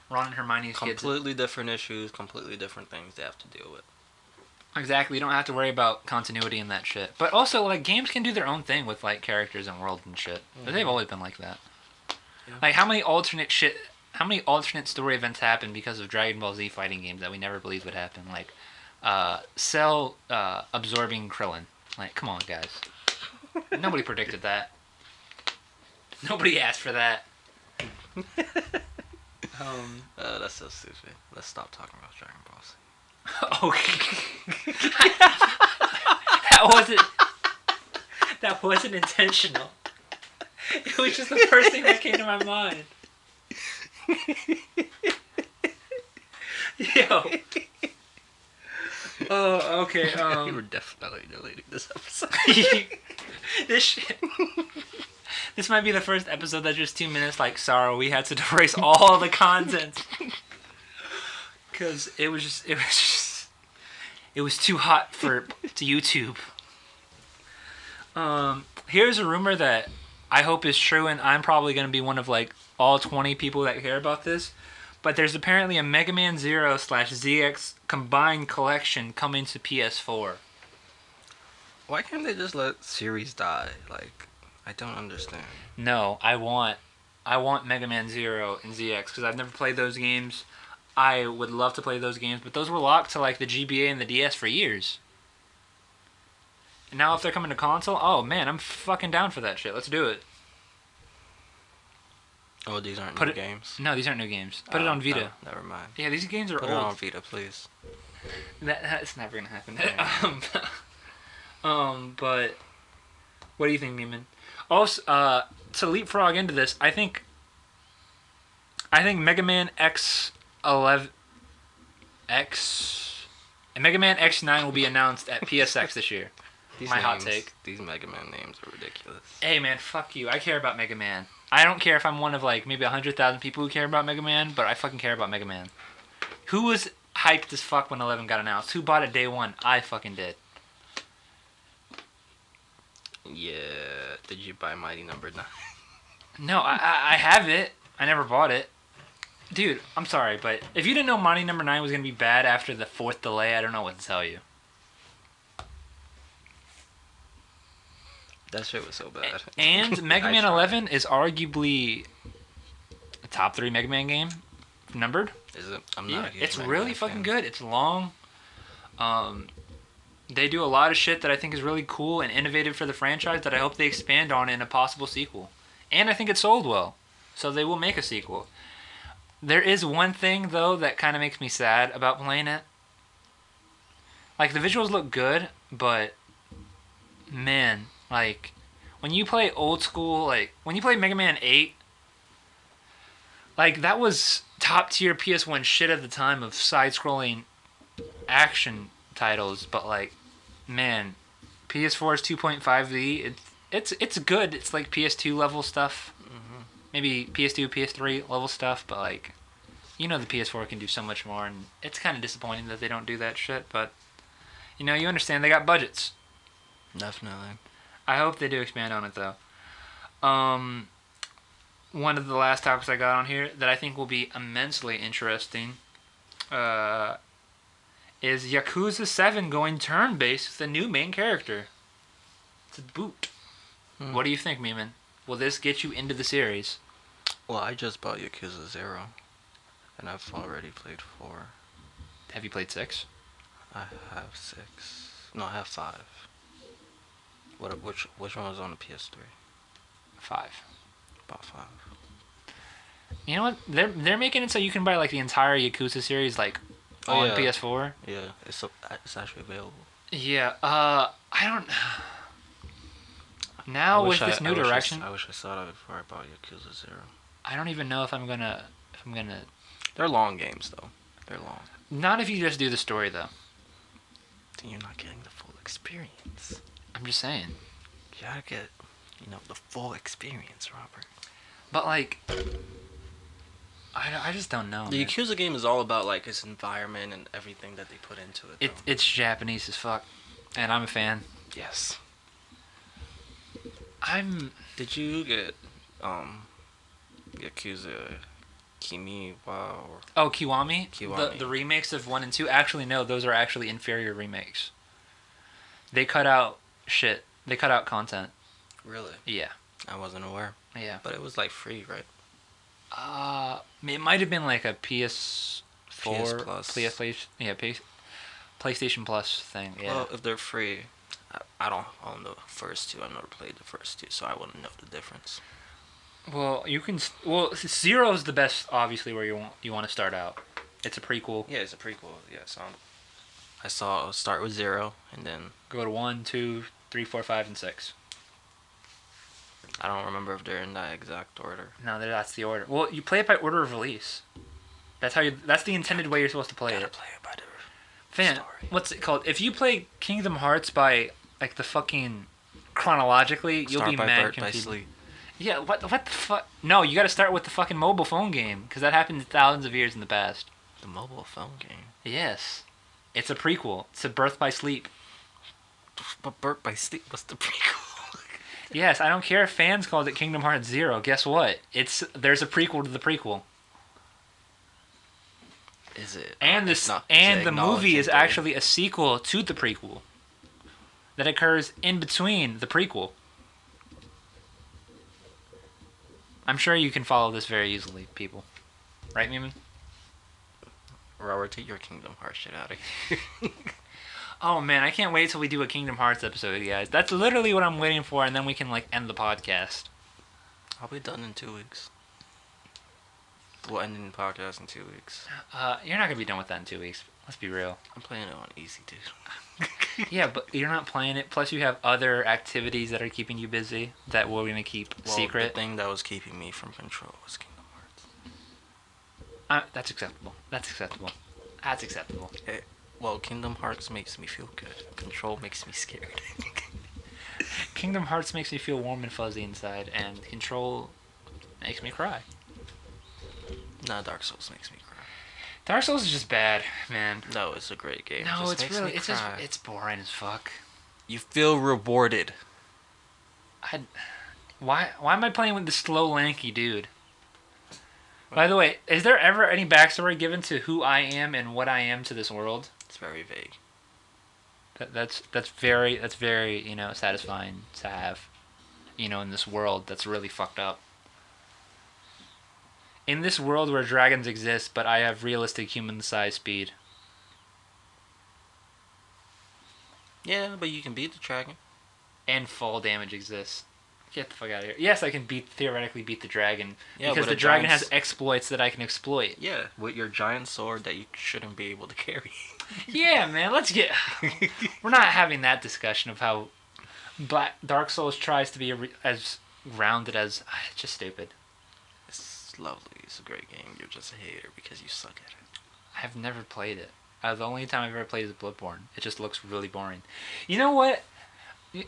Ron and Hermione's kids. Completely different issues, completely different things they have to deal with. Exactly. You don't have to worry about continuity and that shit. But also, like, games can do their own thing with like characters and worlds and shit. But they've always been like that. Yeah. Like, how many alternate story events happen because of Dragon Ball Z fighting games that we never believed would happen? Like, Cell absorbing Krillin. Like, come on, guys. Nobody predicted that. Nobody asked for that. That's so stupid. Let's stop talking about Dragon Ball Z. Okay. That wasn't intentional. It was just the first thing that came to my mind. Yo. Oh, okay. We were definitely deleting this episode. This shit. This might be the first episode that's just 2 minutes like sorrow. We had to erase all the content. Because it was too hot to YouTube. Here's a rumor that I hope is true, and I'm probably going to be one of like all 20 people that care about this. But there's apparently a Mega Man Zero / ZX combined collection coming to PS4. Why can't they just let series die? Like, I don't understand. No, I want Mega Man Zero and ZX because I've never played those games. I would love to play those games, but those were locked to like the GBA and the DS for years. And now if they're coming to console, oh man, I'm fucking down for that shit. Let's do it. Oh, these aren't Put new it- games? No, these aren't new games. Put it on Vita. No, never mind. Yeah, these games are Put it on old. Vita, please. That's never gonna happen. But what do you think, Neiman? Also, to leapfrog into this, I think Mega Man X11 and Mega Man X9 will be announced at PSX this year. My hot take. These Mega Man names are ridiculous. Hey man, fuck you. I care about Mega Man. I don't care if I'm one of like maybe 100,000 people who care about Mega Man, but I fucking care about Mega Man. Who was hyped as fuck when 11 got announced? Who bought it day one? I fucking did. Yeah. Did you buy Mighty Number 9? No, I have it. I never bought it. Dude, I'm sorry, but if you didn't know Mighty Number 9 was going to be bad after the 4th delay, I don't know what to tell you. That shit was so bad. And Mega I Man tried. 11 is arguably a top 3 Mega Man game, numbered. Is it? I'm Yeah, not a huge it's Mega really Man fucking fan. good. It's long. They do a lot of shit that I think is really cool and innovative for the franchise that I hope they expand on in a possible sequel. And I think it sold well, so they will make a sequel. There is one thing though that kind of makes me sad about playing it. Like the visuals look good, but man, like when you play old school, like when you play Mega Man 8, like that was top tier PS1 shit at the time of side-scrolling action titles, but like man, PS4's 2.5D, it's good. It's like PS2 level stuff. Maybe PS2, PS3 level stuff, but like you know the PS4 can do so much more, and it's kind of disappointing that they don't do that shit, but you know, you understand they got budgets. Definitely. I hope they do expand on it though. One of the last topics I got on here that I think will be immensely interesting is Yakuza 7 going turn-based with a new main character. To boot. What do you think, Meeman? Will this get you into the series? Well, I just bought Yakuza 0, and I've already played 4. Have you played 6? I have 6. No, I have 5. Which one was on the PS3? 5. About 5. You know what? They're making it so you can buy like the entire Yakuza series like on yeah. PS4. Yeah, it's actually available. Yeah. I don't. Now with this new direction, I wish I saw that before I bought Yakuza 0. I don't even know if I'm gonna. They're long games though. They're long. Not if you just do the story though. Then you're not getting the full experience. I'm just saying. You gotta get, the full experience, Robert. But like, I just don't know. The man. Yakuza game is all about like its environment and everything that they put into it. It's Japanese as fuck, and I'm a fan. Yes. I'm. Did you get Yakuza Kimi, wow. Oh, Kiwami? Kiwami. The remakes of 1 and 2? Actually, no, those are actually inferior remakes. They cut out shit. They cut out content. Really? Yeah. I wasn't aware. Yeah. But it was like free, right? It might have been like a PS4, PS Plus. PlayStation Plus thing. Yeah. Well, if they're free, I don't own the first two. I've never played the first two, so I wouldn't know the difference. Well, you can. Well, Zero is the best, obviously, where you want to start out. It's a prequel. Yeah, it's a prequel. Yeah, so I saw start with 0, and then Go to 1, 2, 3, 4, 5, and 6. I don't remember if they're in that exact order. No, that's the order. Well, you play it by order of release. That's how you. That's the intended way you're supposed to play Gotta it. play it by the Fan, story. what's it called? If you play Kingdom Hearts by like the fucking chronologically, you'll Start be by mad birth by confused. sleep. Yeah, what the fuck? No, you got to start with the fucking mobile phone game because that happened thousands of years in the past. The mobile phone game. Yes, it's a prequel. It's a Birth by Sleep. But birth by sleep was the prequel. Yes, I don't care if fans called it Kingdom Hearts 0. Guess what? There's a prequel to the prequel. Is it? And It's not- and is it the movie is acknowledging actually a sequel to the prequel that occurs in between the prequel. I'm sure you can follow this very easily, people. Right, Mimi? Robert, take your Kingdom Hearts shit out of here. Oh man, I can't wait till we do a Kingdom Hearts episode, guys. That's literally what I'm waiting for, and then we can like end the podcast. I'll be done in 2 weeks. We'll end the podcast in 2 weeks. You're not gonna be done with that in 2 weeks. Let's be real. I'm playing it on easy, dude. Yeah, but you're not playing it. Plus, you have other activities that are keeping you busy that we're gonna keep secret. The thing that was keeping me from control was Kingdom Hearts. That's acceptable. That's acceptable. That's acceptable. Well, Kingdom Hearts makes me feel good. Control makes me scared. Kingdom Hearts makes me feel warm and fuzzy inside, and Control makes me cry. Nah, Dark Souls makes me cry. Dark Souls is just bad, man. No, it's a great game. No, Just it's makes really, me it's cry. just, it's boring as fuck. You feel rewarded. Why am I playing with this slow, lanky dude? By the way, is there ever any backstory given to who I am and what I am to this world? It's very vague. That's very satisfying to have, in this world that's really fucked up. In this world where dragons exist, but I have realistic human-sized speed. Yeah, but you can beat the dragon. And fall damage exists. Get the fuck out of here. Yes, I can theoretically beat the dragon. Yeah, because but the a dragon giant's- has exploits that I can exploit. Yeah, with your giant sword that you shouldn't be able to carry. Yeah, man, let's get... We're not having that discussion of how Dark Souls tries to be as rounded as... It's just stupid. It's lovely. It's a great game. You're just a hater because you suck at it. I've never played it. The only time I've ever played is Bloodborne. It just looks really boring. You know what?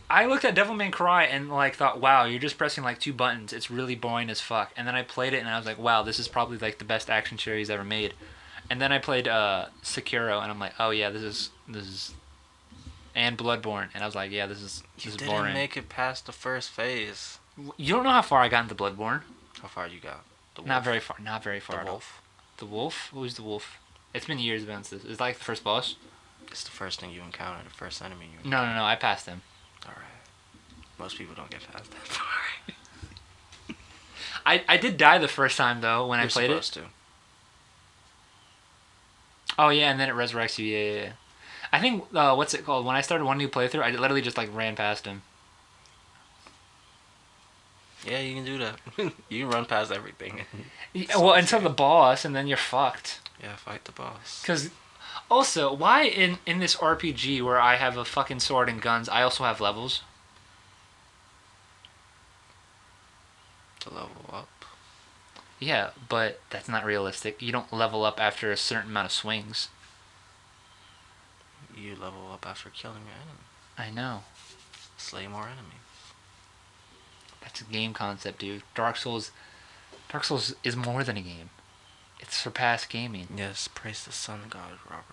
I looked at Devil May Cry and thought, wow, you're just pressing 2 buttons. It's really boring as fuck. And then I played it and I was like, wow, this is probably the best action series ever made. And then I played Sekiro and I'm like, oh yeah, this is and Bloodborne, and I was like, yeah, this is Didn't boring. make it past the first phase. You don't know how far I got into Bloodborne. How far you got? The Not wolf? very far. Not very far. The at all. wolf? The wolf? Who's the wolf? It's been years since this. It's the first boss. It's the first thing you encounter, the first enemy you No, encounter. no, no. I passed him. Alright. Most people don't get past that far. I did die the first time though when I You're played it. supposed to. Oh yeah, and then it resurrects you. Yeah, yeah, yeah. I think what's it called? When I started one new playthrough, I literally just ran past him. Yeah, you can do that. You can run past everything. Yeah, well, until the boss, and then you're fucked. Yeah, fight the boss. Cause also, why in this RPG where I have a fucking sword and guns, I also have levels? To level up. Yeah, but that's not realistic. You don't level up after a certain amount of swings. You level up after killing your enemy. I know. Slay more enemies. That's a game concept, dude. Dark Souls is more than a game. It's surpassed gaming. Yes, praise the sun god, Robert.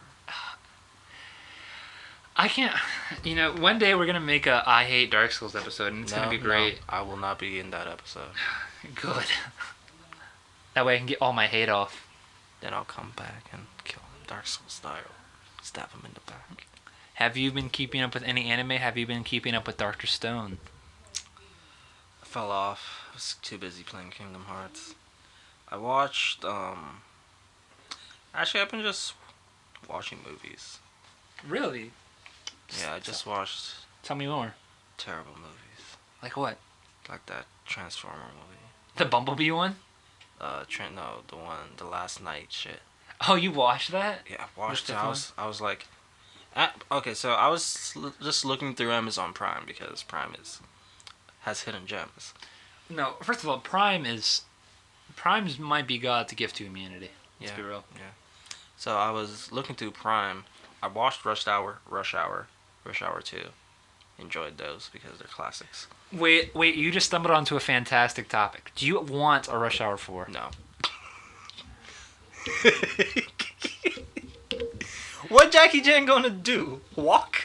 I can't... one day we're going to make a I Hate Dark Souls episode, and it's going to be great. No, I will not be in that episode. Good. That way I can get all my hate off. Then I'll come back and kill him Dark Souls style. Stab him in the back. Have you been keeping up with any anime? Have you been keeping up with Dr. Stone? I fell off. I was too busy playing Kingdom Hearts. I watched, Actually, I've been just watching movies. Really? Yeah, I just watched Tell me more. terrible movies. Like what? Like that Transformer movie. The Bumblebee one? No, the last night shit. Oh, you watched that? Yeah, I watched What's it. the I was like, okay, so I was just looking through Amazon Prime because Prime has hidden gems. No, first of all, Prime's might be God's gift to humanity. Let's be real. Yeah. So I was looking through Prime. I watched Rush Hour 2. Enjoyed those because they're classics. Wait, you just stumbled onto a fantastic topic. Do you want a Rush Hour 4? No. What Jackie Chan gonna do? Walk?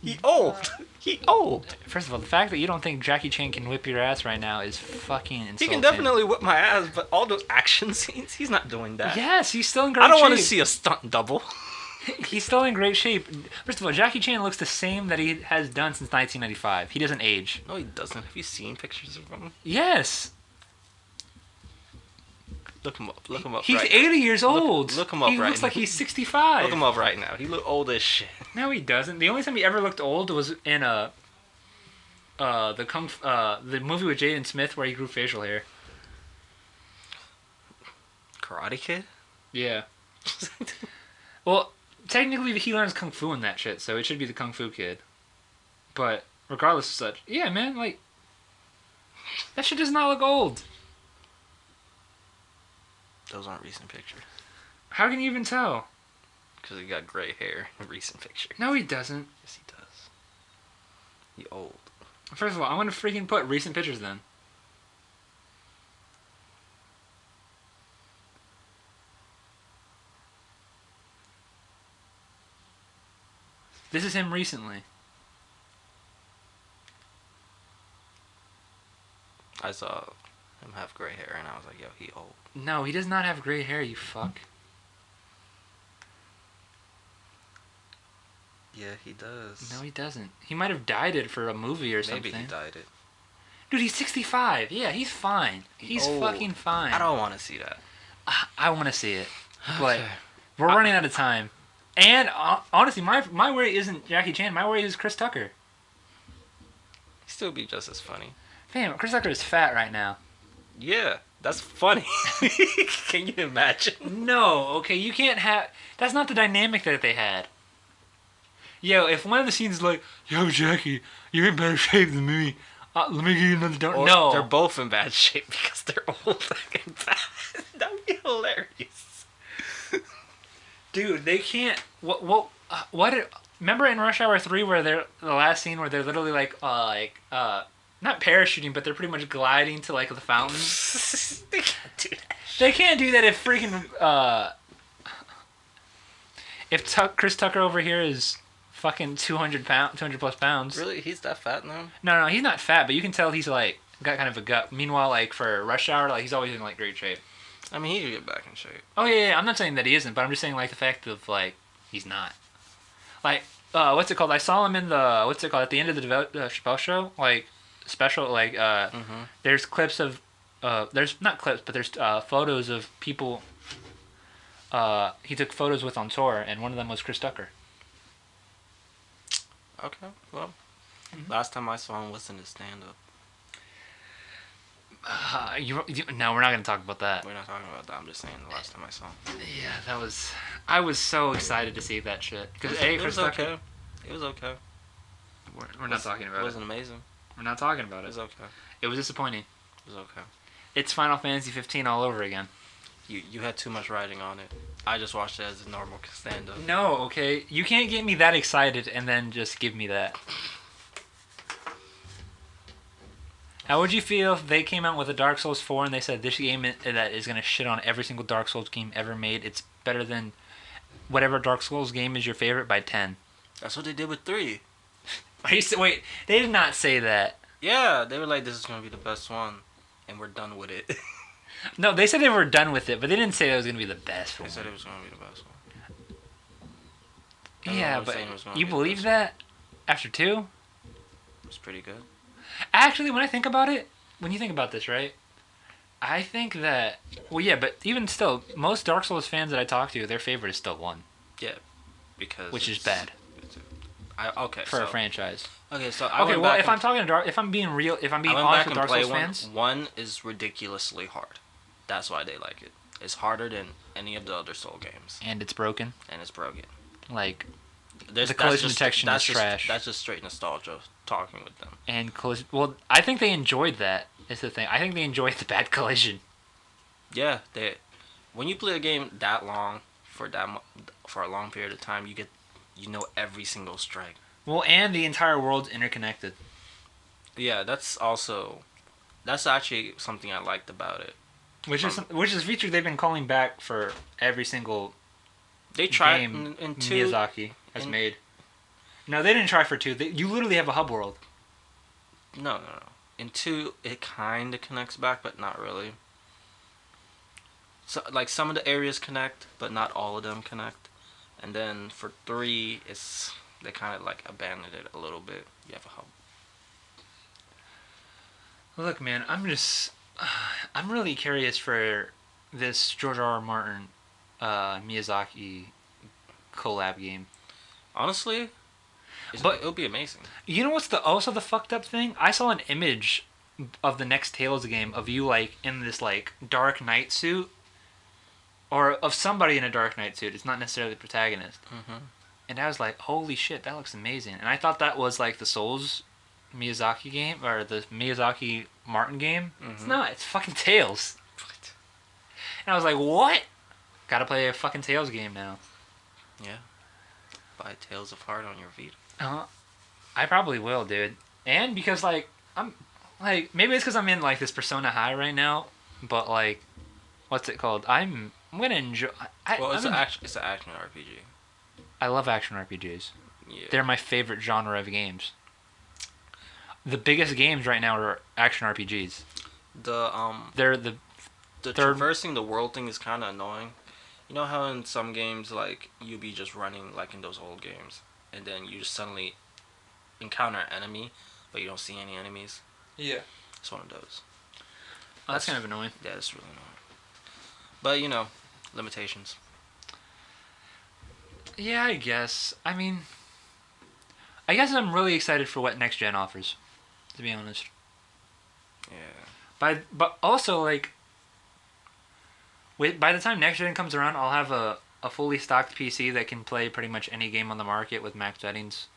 He old. He old. First of all, the fact that you don't think Jackie Chan can whip your ass right now is fucking insulting. He can definitely whip my ass, but all those action scenes, he's not doing that. Yes, he's still in great I don't shape. want to see a stunt double. He's still in great shape. First of all, Jackie Chan looks the same that he has done since 1995. He doesn't age. No, he doesn't. Have you seen pictures of him? Yes. Look him up. Look him up. He's right 80 years old. look him up He right looks like now. he's 65. Look him up right now. He look old as shit. No, he doesn't. The only time he ever looked old was in the movie with Jaden Smith where he grew facial hair. Karate Kid? Yeah. Well, technically he learns kung fu and that shit, so it should be the Kung Fu Kid. But regardless of such, yeah, man, like that shit does not look old. Those aren't recent pictures. How can you even tell? Because he got gray hair in recent pictures. No, he doesn't. Yes, he does. He old. First of all, I want to freaking put recent pictures then. This is him recently. I saw him have gray hair, and I was like, yo, he old. No, he does not have gray hair, you fuck. Yeah, he does. No, he doesn't. He might have dyed it for a movie or something. Maybe he dyed it. Dude, he's 65. Yeah, he's fine. He's old. fucking fine. I don't want to see that. I want to see it. But Okay. we're running out of time. And honestly, my worry isn't Jackie Chan. My worry is Chris Tucker. He'd still be just as funny. Damn, Chris Tucker is fat right now. Yeah, that's funny. Can you imagine? No, okay, you can't have... That's not the dynamic that they had. Yo, if one of the scenes is like, yo, Jackie, you're in better shape than me. Let me give you another donut. Or No. they're both in bad shape because they're old and bad. That'd be hilarious. Dude, they can't... Remember in Rush Hour 3 where they're... The last scene where they're literally not parachuting, but they're pretty much gliding to, like, the fountain? They can't do that. They can't do that if freaking... If Chris Tucker over here is fucking 200 plus pounds. Really? He's that fat now? No, he's not fat, but you can tell he's, like, got kind of a gut. Meanwhile, like, for Rush Hour, like, he's always in, like, great shape. I mean, he could get back in shape. Oh, yeah, I'm not saying that he isn't, but I'm just saying, like, the fact of, like, he's not. Like, what's it called? I saw him in the, at the end of the Chappelle Show, like, special, like, there's clips of, there's not clips, but there's photos of people he took photos with on tour, and one of them was Chris Tucker. Okay, well, last time I saw him was in his stand-up. No, we're not going to talk about that. We're not talking about that. I'm just saying the last time I saw him. Yeah, I was so excited to see that shit. Because It was okay. It was okay. We're not talking about it. it. It wasn't amazing. We're not talking about It it. was okay. It was disappointing. It was okay. It's Final Fantasy 15 all over again. You had too much writing on it. I just watched it as a normal stand-up. No, okay. You can't get me that excited and then just give me that. How would you feel if they came out with a Dark Souls 4 and they said this game that is going to shit on every single Dark Souls game ever made, it's better than whatever Dark Souls game is your favorite by 10? That's what they did with 3. Wait, they did not say that. Yeah, they were like, this is going to be the best one. And we're done with it. No, they said they were done with it, but they didn't say it was gonna be the best They one. said it was gonna be the best one. Everyone Yeah, was but saying it was gonna you be the believe best that after 2? one. It's pretty good. Actually, when I think about it, when you think about this, right? I think that yeah, but even still, most Dark Souls fans that I talk to, their favorite is still 1, Yeah, because which is it's- bad okay, for so a franchise. okay, so I Okay, went well, back if and, I'm talking to Dark, if I'm being real, if I'm being I went honest back with and Dark played Souls one. fans, One is ridiculously hard. That's why they like it. It's harder than any of the other Soul games, and it's broken, and it's broken. like There's, The that's collision just- detection that's is just, trash. That's just straight nostalgia talking with them. and collision. Well, I think they enjoyed that. Is the thing. I think they enjoyed the bad collision. Yeah, when you play a game that long for a long period of time, you know every single strike. Well, and the entire world's interconnected. Yeah, that's actually something I liked about it. Which is a feature they've been calling back for every single They tried game in two. Miyazaki has made. No, they didn't try for 2. You literally have a hub world. No. In 2, it kind of connects back, but not really. So, like, some of the areas connect, but not all of them connect. And then for 3, they kind of like abandoned it a little bit. You have a hub. Look, man, I'm really curious for this George R.R. Martin, Miyazaki collab game. Honestly, But- it'll be amazing. You know what's also the fucked up thing? I saw an image of the next Tales game of you like in this like Dark Knight suit, or of somebody in a Dark Knight suit. It's not necessarily the protagonist. Mm-hmm. And I was like, holy shit, that looks amazing. And I thought that was like the Souls Miyazaki game or the Miyazaki Martin game. It's Mhm. not. It's fucking Tales. And I was like, what? Gotta play a fucking Tales game now. Yeah. Buy Tales of Heart on your Vita. I probably will, dude. And because like I'm like maybe it's because I'm in like this Persona high right now, but like, what's it called? I'm gonna enjoy. Well, it's an action RPG. I love action RPGs. Yeah. They're my favorite genre of games. The biggest games right now are action RPGs. They're the The third- traversing the world thing is kind of annoying. You know how in some games, like, you be just running, like in those old games, and then you just suddenly encounter an enemy, but you don't see any enemies? yeah. It's one of those. That's kind of annoying. Yeah, it's really annoying. But, you know, limitations. Yeah, I guess. I mean, I guess I'm really excited for what next gen offers. To be honest. Yeah. But also like, by the time next gen comes around, I'll have a fully stocked PC that can play pretty much any game on the market with max settings.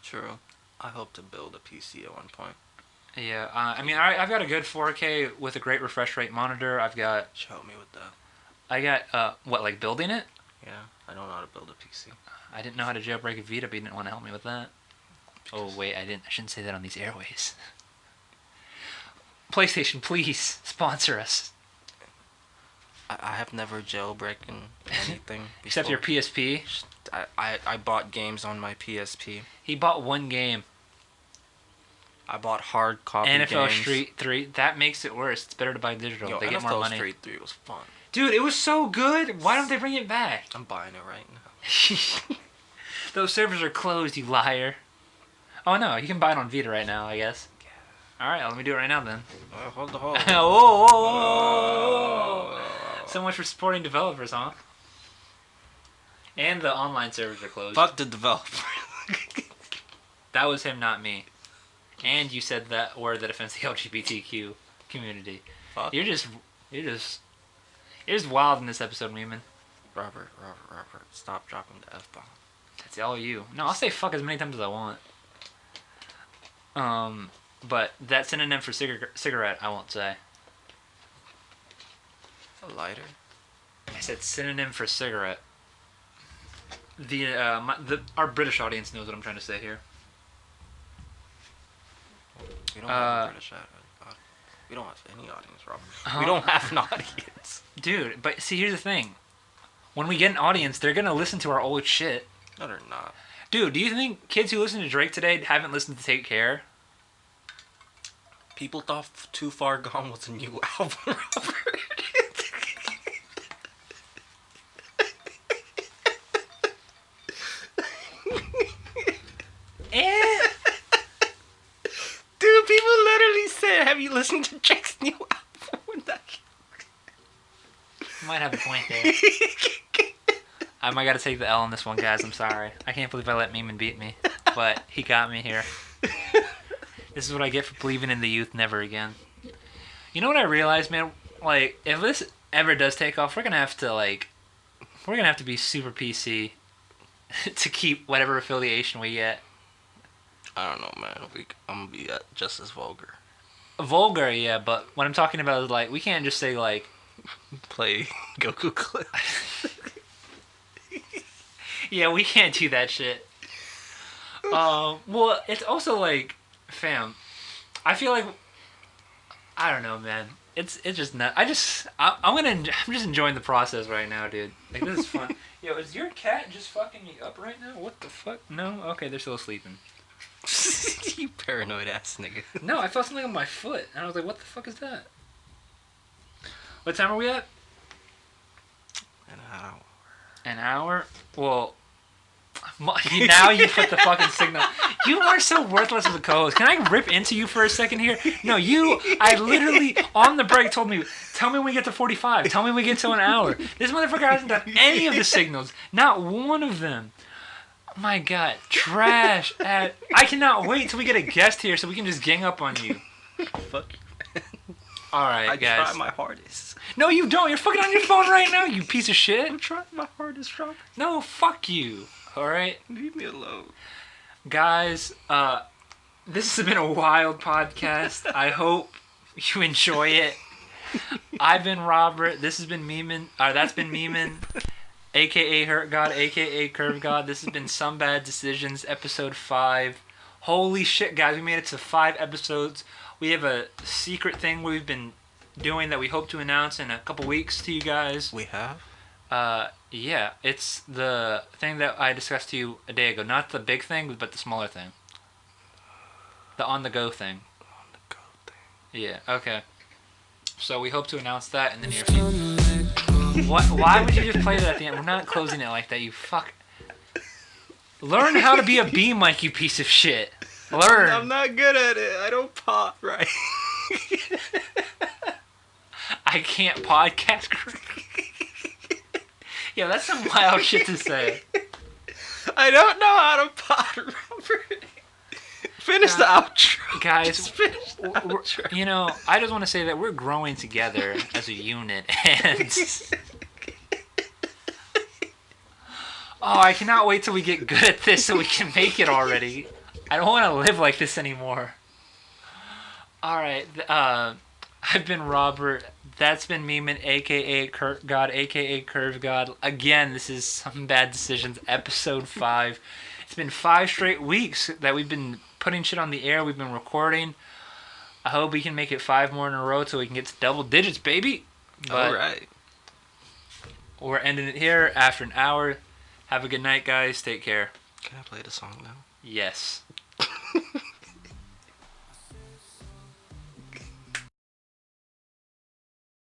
True. I hope to build a PC at one point. Yeah, I mean, I've got a good 4K with a great refresh rate monitor. I got Help me with that. what, like building it? Yeah, I don't know how to build a PC. I didn't know how to jailbreak a Vita, but you didn't want to help me with that. Oh wait, I shouldn't say that on these airways. PlayStation, please sponsor us. I have never jailbroken anything Except your before. PSP. I bought games on my PSP. He bought one game, I bought hard copy NFL games. Street 3. That makes it worse. It's better to buy digital. Yo, they get NFL more money. Street 3 was fun. Dude, it was so good. Why don't they bring it back? I'm buying it right now. Those servers are closed, you liar. Oh no, you can buy it on Vita right now, I guess. Alright, let me do it right now then. Hold the hold. Whoa, whoa, whoa. So much for supporting developers, huh? And the online servers are closed. Fuck the developer. That was him, not me. And you said that word that offends the LGBTQ community. Fuck. You're just wild in this episode, Meeman. Robert, stop dropping the F-bomb. That's all you. No, I'll say fuck as many times as I want. But that synonym for cigarette, I won't say. A lighter? I said synonym for cigarette. Our British audience knows what I'm trying to say here. We don't have a British audience. We don't have any audience, Robert. Huh? We don't have an audience. Dude, but see, here's the thing. When we get an audience, they're gonna listen to our old shit. No, they're not. Dude, do you think kids who listen to Drake today haven't listened to Take Care? People thought Too Far Gone was a new album, Robert. Eh. Dude, people literally said, have you listened to Drake's new album? Might have a point there. I might gotta take the L on this one, guys. I'm sorry. I can't believe I let Meeman beat me. But he got me here. This is what I get for believing in the youth never again. You know what I realized, man? Like, if this ever does take off, we're gonna have to be super PC to keep whatever affiliation we get. I don't know, man. I'm gonna be just as vulgar. Vulgar, yeah, but what I'm talking about is, like, we can't just say, like... Play Goku clips. Yeah, we can't do that shit. Well, it's also, like, fam, I feel like... I don't know, man. It's just not... I'm just enjoying the process right now, dude. Like, this is fun. Yo, is your cat just fucking me up right now? What the fuck? No? Okay, they're still sleeping. You paranoid ass nigga. No, I felt something on my foot, and I was like, what the fuck is that? What time are we at? An hour. An hour? Well, now you put the fucking signal. You are so worthless as a co-host. Can I rip into you for a second here? No, I literally, on the break, told me, tell me when we get to 45. Tell me when we get to an hour. This motherfucker hasn't done any of the signals. Not one of them. My God, trash. I cannot wait till we get a guest here so we can just gang up on you. Fuck you. Alright, guys. I try my hardest. No, you don't. You're fucking on your phone right now, you piece of shit. I'm trying my hardest, Robert. No, fuck you. Alright? Leave me alone. Guys, this has been a wild podcast. I hope you enjoy it. I've been Robert. This has been Meeman. That's been Meeman. A.K.A. Hurt God, A.K.A. Curve God. This has been Some Bad Decisions, episode 5. Holy shit, guys. We made it to 5 episodes. We have a secret thing we've been doing that we hope to announce in a couple weeks to you guys. We have? Yeah. It's the thing that I discussed to you a day ago. Not the big thing, but the smaller thing. The on-the-go thing. On-the-go thing. Yeah, okay. So we hope to announce that in the near future. What? Why would you just play that at the end? We're not closing it like that, you fuck. Learn how to be a bee, Mike, you piece of shit. Learn. I'm not good at it. I don't pop right. I can't podcast. Yeah, that's some wild shit to say. I don't know how to pod, Robert. Finish the outro. Guys, Just finish the outro. you know, I just want to say that we're growing together as a unit, and... Oh, I cannot wait till we get good at this so we can make it already. I don't want to live like this anymore. Alright, I've been Robert. That's been Meeman, a.k.a. Kurt God, a.k.a. Curve God. Again, this is Some Bad Decisions, episode 5. It's been 5 straight weeks that we've been putting shit on the air. We've been recording. I hope we can make it 5 more in a row so we can get to double digits, baby. But alright. We're ending it here after an hour. Have a good night, guys. Take care. Can I play the song now? Yes.